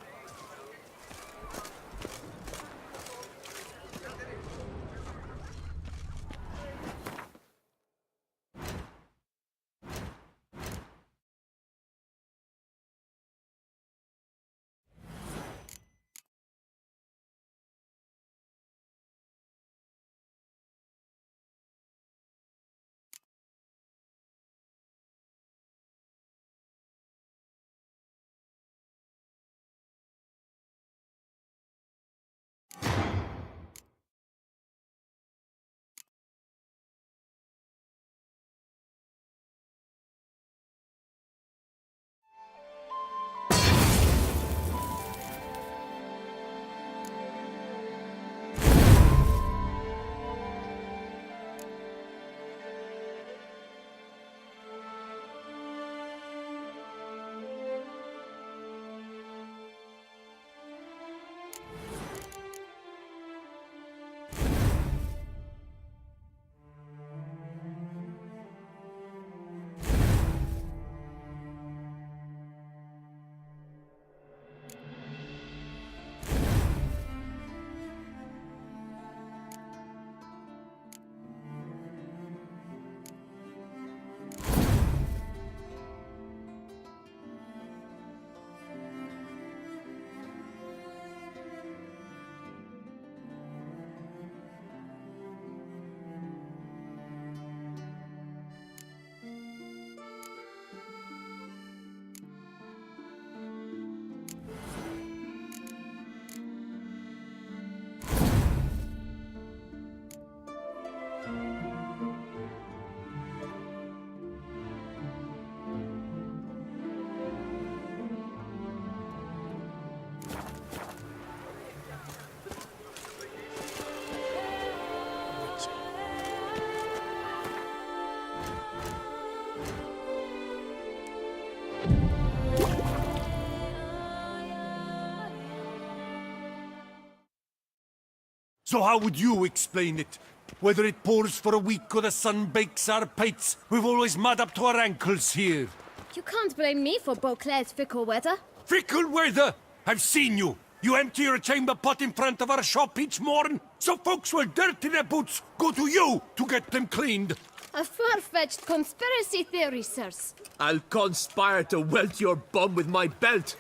So how would you explain it? Whether it pours for a week or the sun bakes our pates, we've always mud up to our ankles here. You can't blame me for Beauclair's fickle weather. Fickle weather! I've seen you. You empty your chamber pot in front of our shop each morn, so folks will dirty their boots go to you to get them cleaned. A far-fetched conspiracy theory, sirs. I'll conspire to welt your bum with my belt.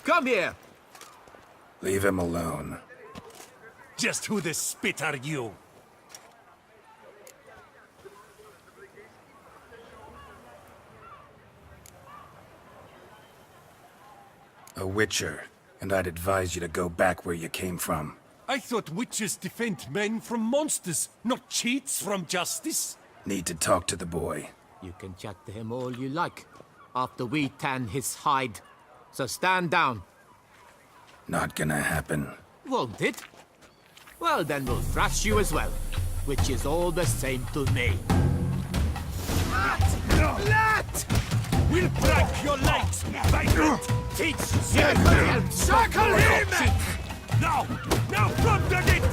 Come here! Leave him alone. Just who the spit are you? A witcher, and I'd advise you to go back where you came from. I thought witches defend men from monsters, not cheats from justice. Need to talk to the boy. You can chat to him all you like, after we tan his hide. So stand down. Not gonna happen. Won't it? Well, then we'll thrash you as well, which is all the same to me. Let! We'll break your legs, vagrant! Teach Circle him! Now! Now from the it!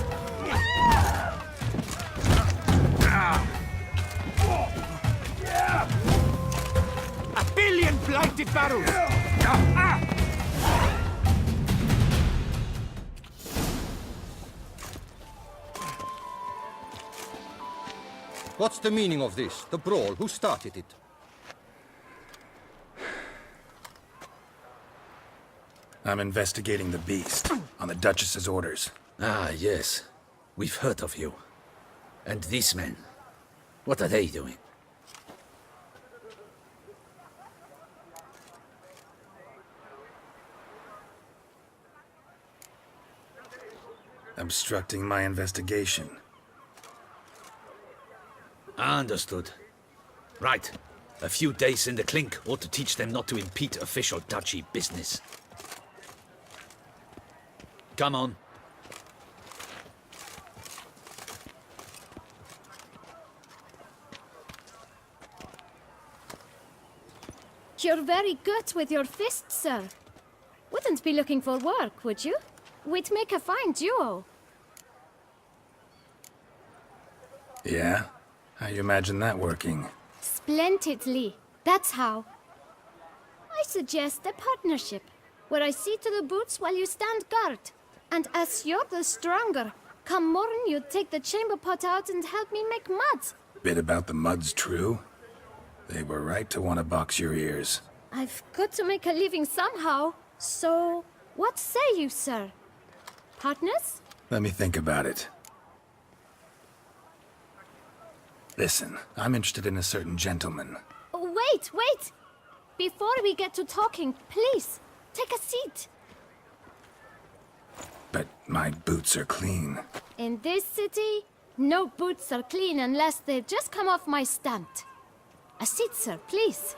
A billion blighted barrels! What's the meaning of this? The brawl? Who started it? I'm investigating the beast, on the Duchess's orders. Ah, yes. We've heard of you. And these men, what are they doing? Obstructing my investigation. Understood. Right. A few days in the clink ought to teach them not to impede official duchy business. Come on. You're very good with your fists, sir. Wouldn't be looking for work, would you? We'd make a fine duo. Yeah? How you imagine that working? Splendidly. That's how. I suggest a partnership, where I see to the boots while you stand guard. And as you're the stronger, come morn you take the chamber pot out and help me make mud. Bit about the mud's true? They were right to want to box your ears. I've got to make a living somehow. So, what say you, sir? Partners? Let me think about it. Listen, I'm interested in a certain gentleman. Wait, wait! Before we get to talking, please, take a seat. But my boots are clean. In this city, no boots are clean unless they've just come off my stand. A seat, sir, please.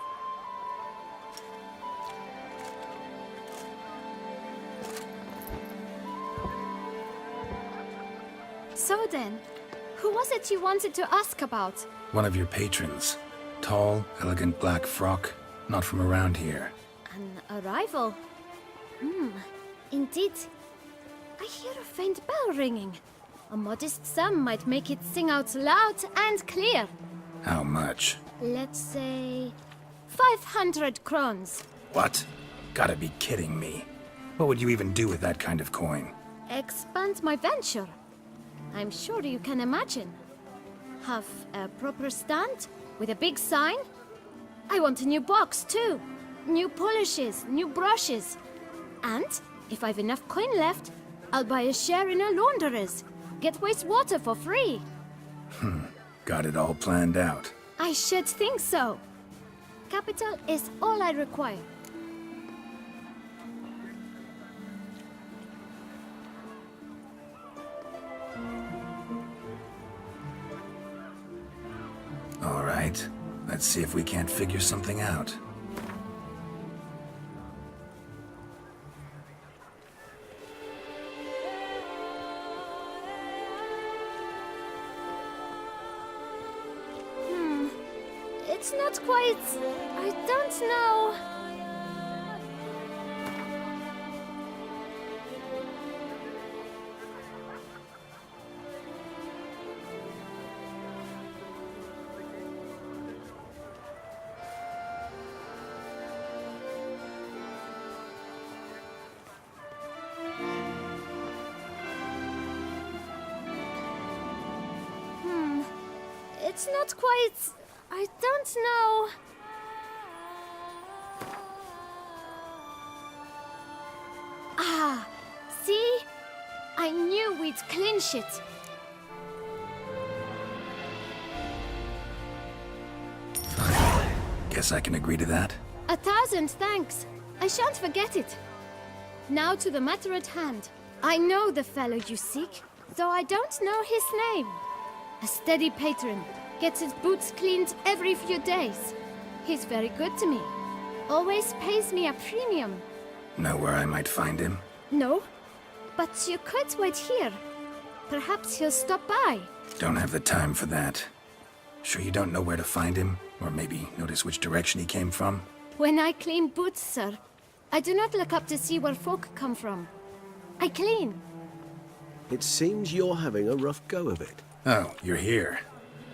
So then, who was it you wanted to ask about? One of your patrons. Tall, elegant black frock. Not from around here. An arrival? Indeed. I hear a faint bell ringing. A modest sum might make it sing out loud and clear. How much? Let's say 500 crowns. What? Gotta be kidding me. What would you even do with that kind of coin? Expand my venture. I'm sure you can imagine. Have a proper stand with a big sign. I want a new box too. New polishes, new brushes. And if I've enough coin left, I'll buy a share in a launderer's. Get wastewater for free. Got it all planned out. I should think so. Capital is all I require. All right. Let's see if we can't figure something out. It's not quite... I don't know... It's not quite... I don't know... Ah, see? I knew we'd clinch it. Fine. Guess I can agree to that. 1,000 thanks. I shan't forget it. Now to the matter at hand. I know the fellow you seek, though I don't know his name. A steady patron. Gets his boots cleaned every few days. He's very good to me. Always pays me a premium. Know where I might find him? No, but you could wait here. Perhaps he'll stop by. Don't have the time for that. Sure you don't know where to find him? Or maybe notice which direction he came from? When I clean boots, sir, I do not look up to see where folk come from. I clean. It seems you're having a rough go of it. Oh, you're here.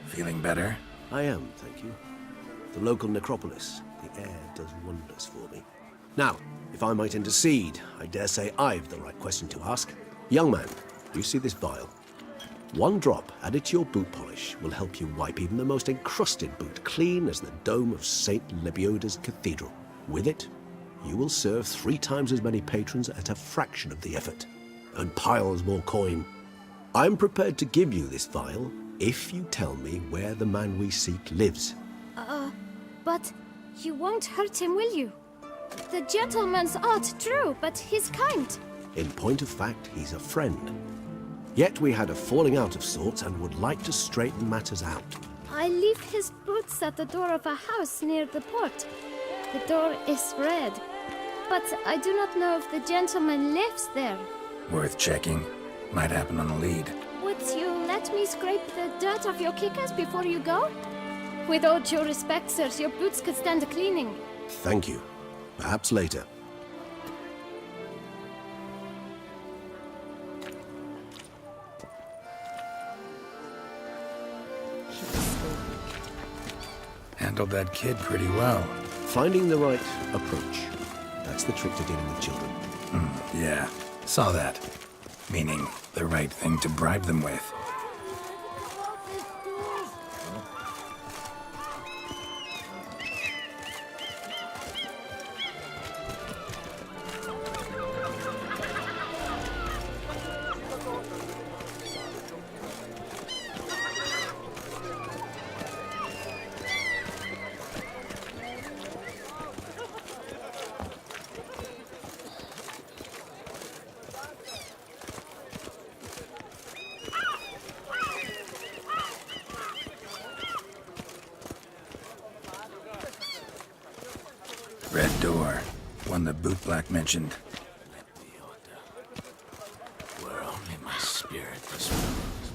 Feeling better? I am, thank you. The local necropolis. The air does wonders for me. Now, if I might intercede, I dare say I've the right question to ask. Young man, you see this vial? One drop added to your boot polish will help you wipe even the most encrusted boot clean as the dome of St. Lebioda's Cathedral. With it, you will serve 3 times as many patrons at a fraction of the effort, and piles more coin. I'm prepared to give you this vial if you tell me where the man we seek lives. But you won't hurt him, will you? The gentleman's odd, true, but he's kind. In point of fact, he's a friend. Yet we had a falling out of sorts and would like to straighten matters out. I leave his boots at the door of a house near the port. The door is red, but I do not know if the gentleman lives there. Worth checking. Might happen on a lead. Would you let me scrape the dirt off your kickers before you go? With all due respect, sirs, your boots could stand a cleaning. Thank you. Perhaps later. Handled that kid pretty well. Finding the right approach. That's the trick to dealing with children. Yeah, saw that. Meaning, the right thing to bribe them with. Red door. One the bootblack mentioned. Where only my spirit disapproves.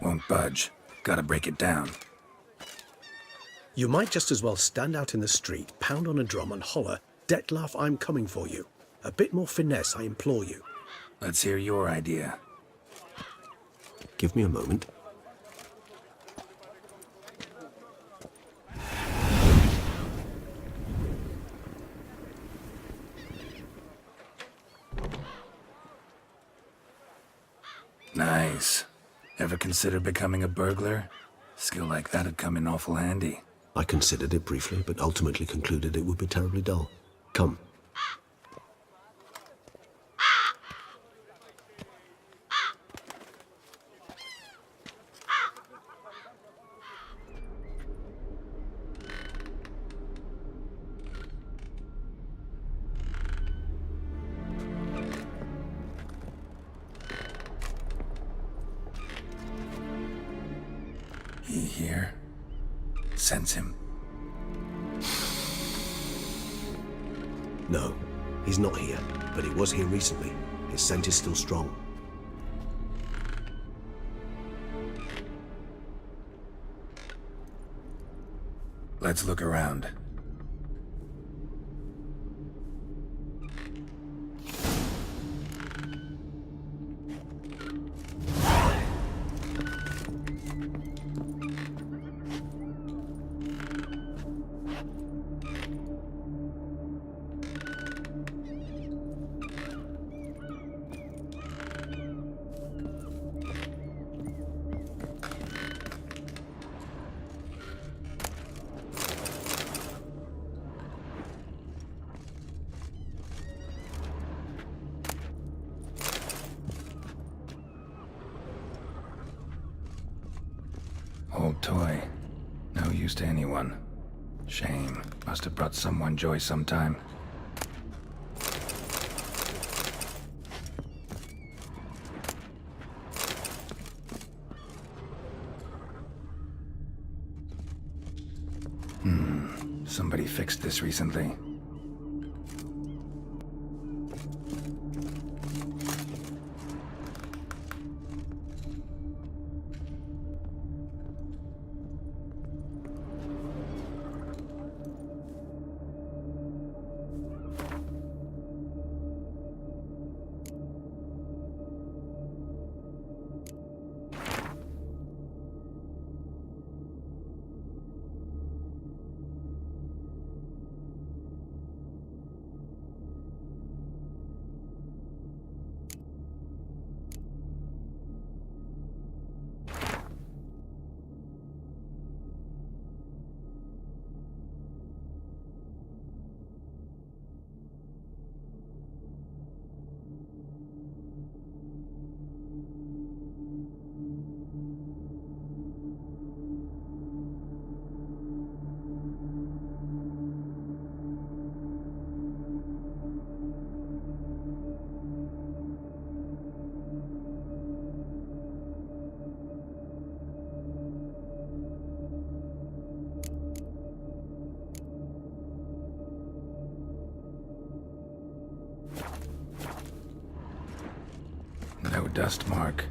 Won't budge. Gotta break it down. You might just as well stand out in the street, pound on a drum and holler, "Detlef, I'm coming for you." A bit more finesse, I implore you. Let's hear your idea. Give me a moment. Nice. Ever consider becoming a burglar? Skill like that'd come in awful handy. I considered it briefly, but ultimately concluded it would be terribly dull. Come. He here? Sense him. No, he's not here, but he was here recently. His scent is still strong. Let's look around. Old toy. No use to anyone. Shame. Must have brought someone joy sometime. Somebody fixed this recently. dust mark.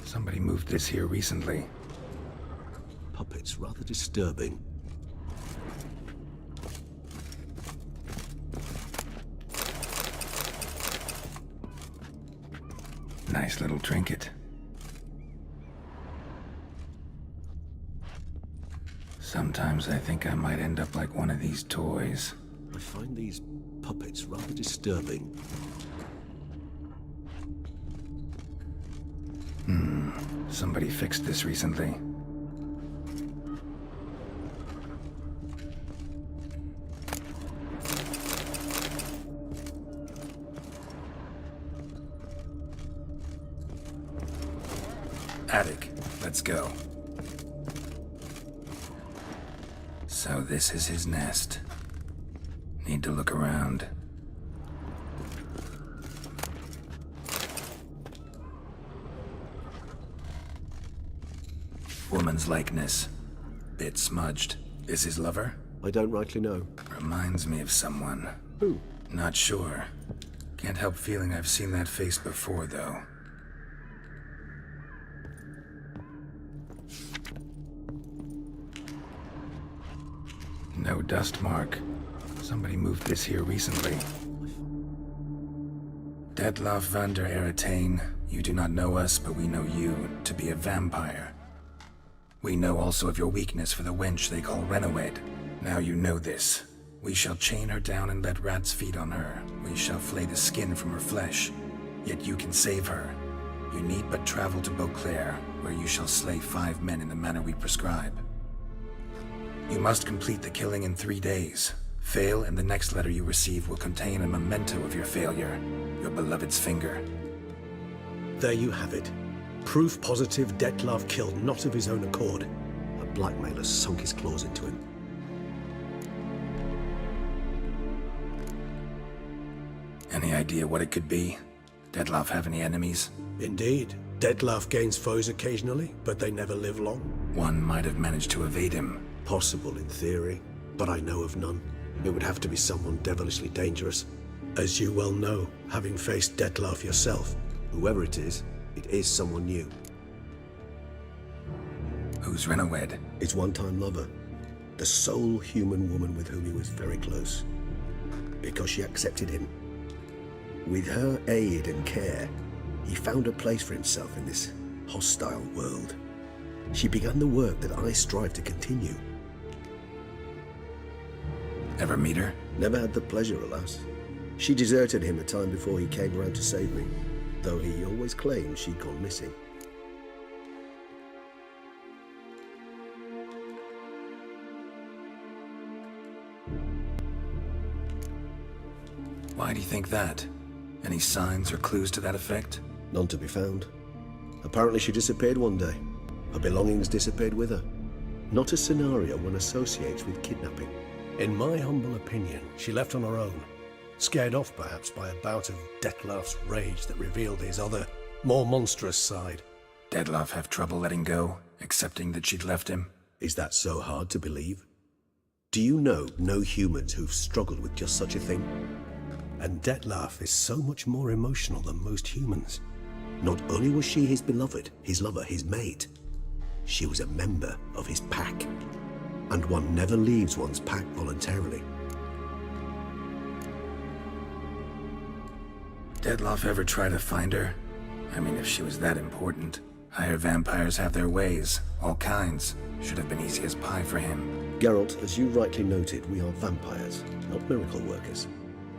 Somebody moved this here recently. Puppets, rather disturbing. Nice little trinket. Sometimes I think I might end up like one of these toys. I find these puppets rather disturbing. Somebody fixed this recently. Attic, let's go. So this is his nest. Need to look around. Woman's likeness. Bit smudged. Is his lover? I don't rightly know. Reminds me of someone. Who? Not sure. Can't help feeling I've seen that face before, though. No dust mark. Somebody moved this here recently. Detlaff van der Eretain, you do not know us, but we know you to be a vampire. We know also of your weakness for the wench they call Renowed. Now you know this. We shall chain her down and let rats feed on her. We shall flay the skin from her flesh. Yet you can save her. You need but travel to Beauclair, where you shall slay 5 men in the manner we prescribe. You must complete the killing in 3 days. Fail, and the next letter you receive will contain a memento of your failure. Your beloved's finger. There you have it. Proof positive Detlaff killed not of his own accord. A blackmailer sunk his claws into him. Any idea what it could be? Detlaff have any enemies? Indeed. Detlaff gains foes occasionally, but they never live long. One might have managed to evade him. Possible in theory, but I know of none. It would have to be someone devilishly dangerous. As you well know, having faced Detlaff yourself. Whoever it is someone new. Who's Renowed? His one-time lover. The sole human woman with whom he was very close. Because she accepted him. With her aid and care, he found a place for himself in this hostile world. She began the work that I strive to continue. Ever meet her? Never had the pleasure, alas. She deserted him a time before he came around to save me, though he always claimed she'd gone missing. Why do you think that? Any signs or clues to that effect? None to be found. Apparently she disappeared one day. Her belongings disappeared with her. Not a scenario one associates with kidnapping. In my humble opinion, she left on her own. Scared off perhaps by a bout of Detlaff's rage that revealed his other, more monstrous side. Detlaff have trouble letting go, accepting that she'd left him? Is that so hard to believe? Do you know no humans who've struggled with just such a thing? And Detlaff is so much more emotional than most humans. Not only was she his beloved, his lover, his mate, she was a member of his pack. And one never leaves one's pack voluntarily. Detlaff ever try to find her? I mean, if she was that important. Higher vampires have their ways, all kinds. Should have been easy as pie for him. Geralt, as you rightly noted, we are vampires, not miracle workers.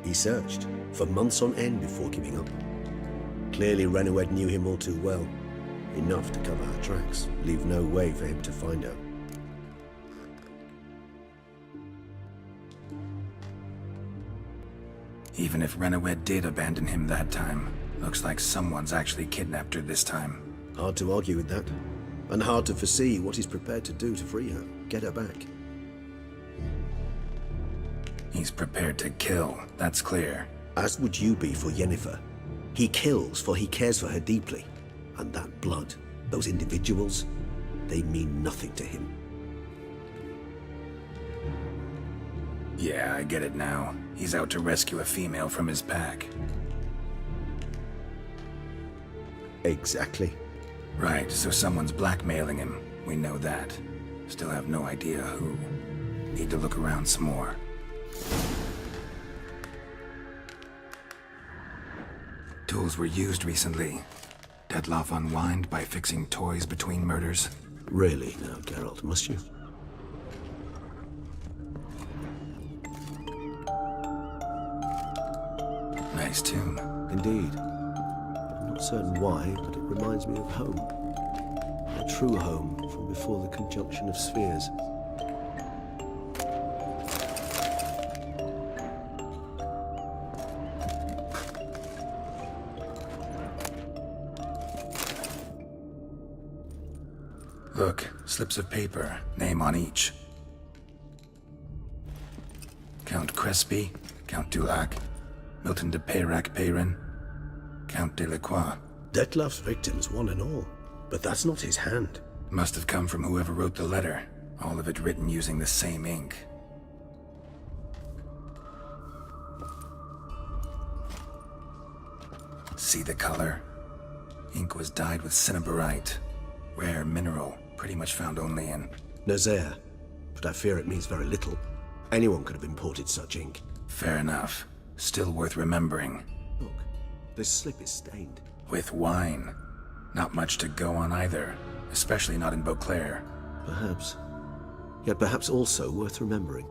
He searched for months on end before giving up. Clearly Renowed knew him all too well. Enough to cover her tracks, leave no way for him to find her. Even if Renowed did abandon him that time, looks like someone's actually kidnapped her this time. Hard to argue with that. And hard to foresee what he's prepared to do to free her, get her back. He's prepared to kill, that's clear. As would you be for Yennefer. He kills for he cares for her deeply. And that blood, those individuals, they mean nothing to him. Yeah, I get it now. He's out to rescue a female from his pack. Exactly. Right, so someone's blackmailing him. We know that. Still have no idea who. Need to look around some more. Tools were used recently. Detloff unwind by fixing toys between murders. Really now, Geralt, must you? Nice tune. Indeed. I'm not certain why, but it reminds me of home. A true home from before the conjunction of spheres. Look, slips of paper, name on each. Count Crespi, Count Dulac, Milton de Peyrac-Peyrin, Count Delacroix. Detloff's victims, one and all. But that's not his hand. Must have come from whoever wrote the letter. All of it written using the same ink. See the color? Ink was dyed with cinnabarite. Rare mineral, pretty much found only in... Nazaire. But I fear it means very little. Anyone could have imported such ink. Fair enough. Still worth remembering. Look, this slip is stained. With wine. Not much to go on either. Especially not in Beauclair. Perhaps. Yet perhaps also worth remembering.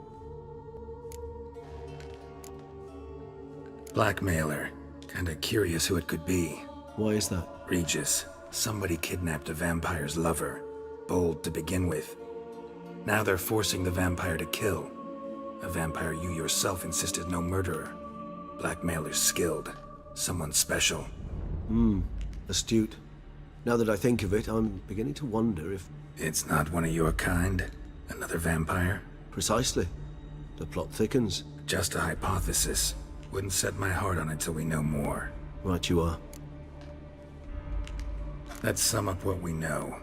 Blackmailer. Kinda curious who it could be. Why is that? Regis. Somebody kidnapped a vampire's lover. Bold to begin with. Now they're forcing the vampire to kill. A vampire you yourself insisted no murderer. Blackmailer's skilled. Someone special. Astute. Now that I think of it, I'm beginning to wonder if... It's not one of your kind? Another vampire? Precisely. The plot thickens. Just a hypothesis. Wouldn't set my heart on it till we know more. Right you are. Let's sum up what we know.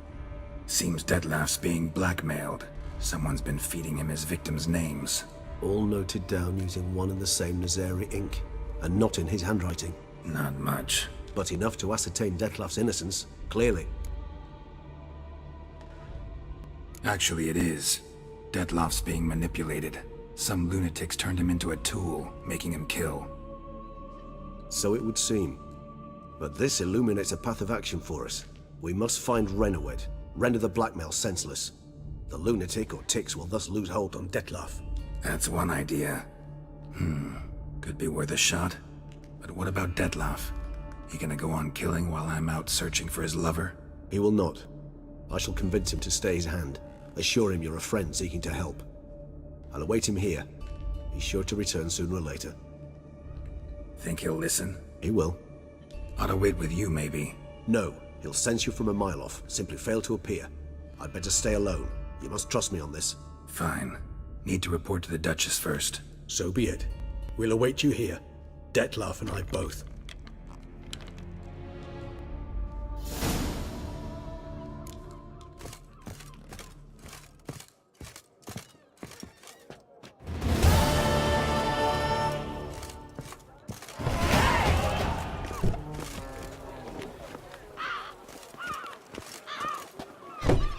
Seems Detloff's being blackmailed. Someone's been feeding him his victims' names. All noted down using one and the same Nazari ink, and not in his handwriting. Not much. But enough to ascertain Detloff's innocence, clearly. Actually, it is. Detloff's being manipulated. Some lunatics turned him into a tool, making him kill. So it would seem. But this illuminates a path of action for us. We must find Renowed, render the blackmail senseless. The lunatic or ticks will thus lose hold on Detloff. That's one idea. Could be worth a shot. But what about Detloff? He gonna go on killing while I'm out searching for his lover? He will not. I shall convince him to stay his hand. Assure him you're a friend seeking to help. I'll await him here. He's sure to return sooner or later. Think he'll listen? He will. Ought to wait with you, maybe. No, he'll sense you from a mile off. Simply fail to appear. I'd better stay alone. You must trust me on this. Fine. Need to report to the Duchess first. So be it. We'll await you here. Detloff and I both.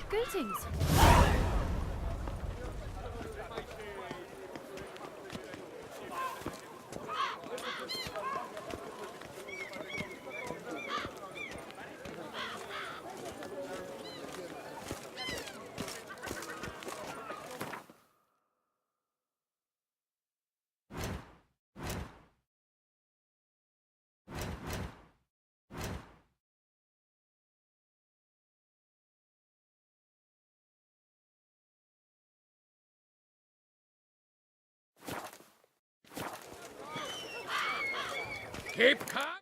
Greetings. Keep calm.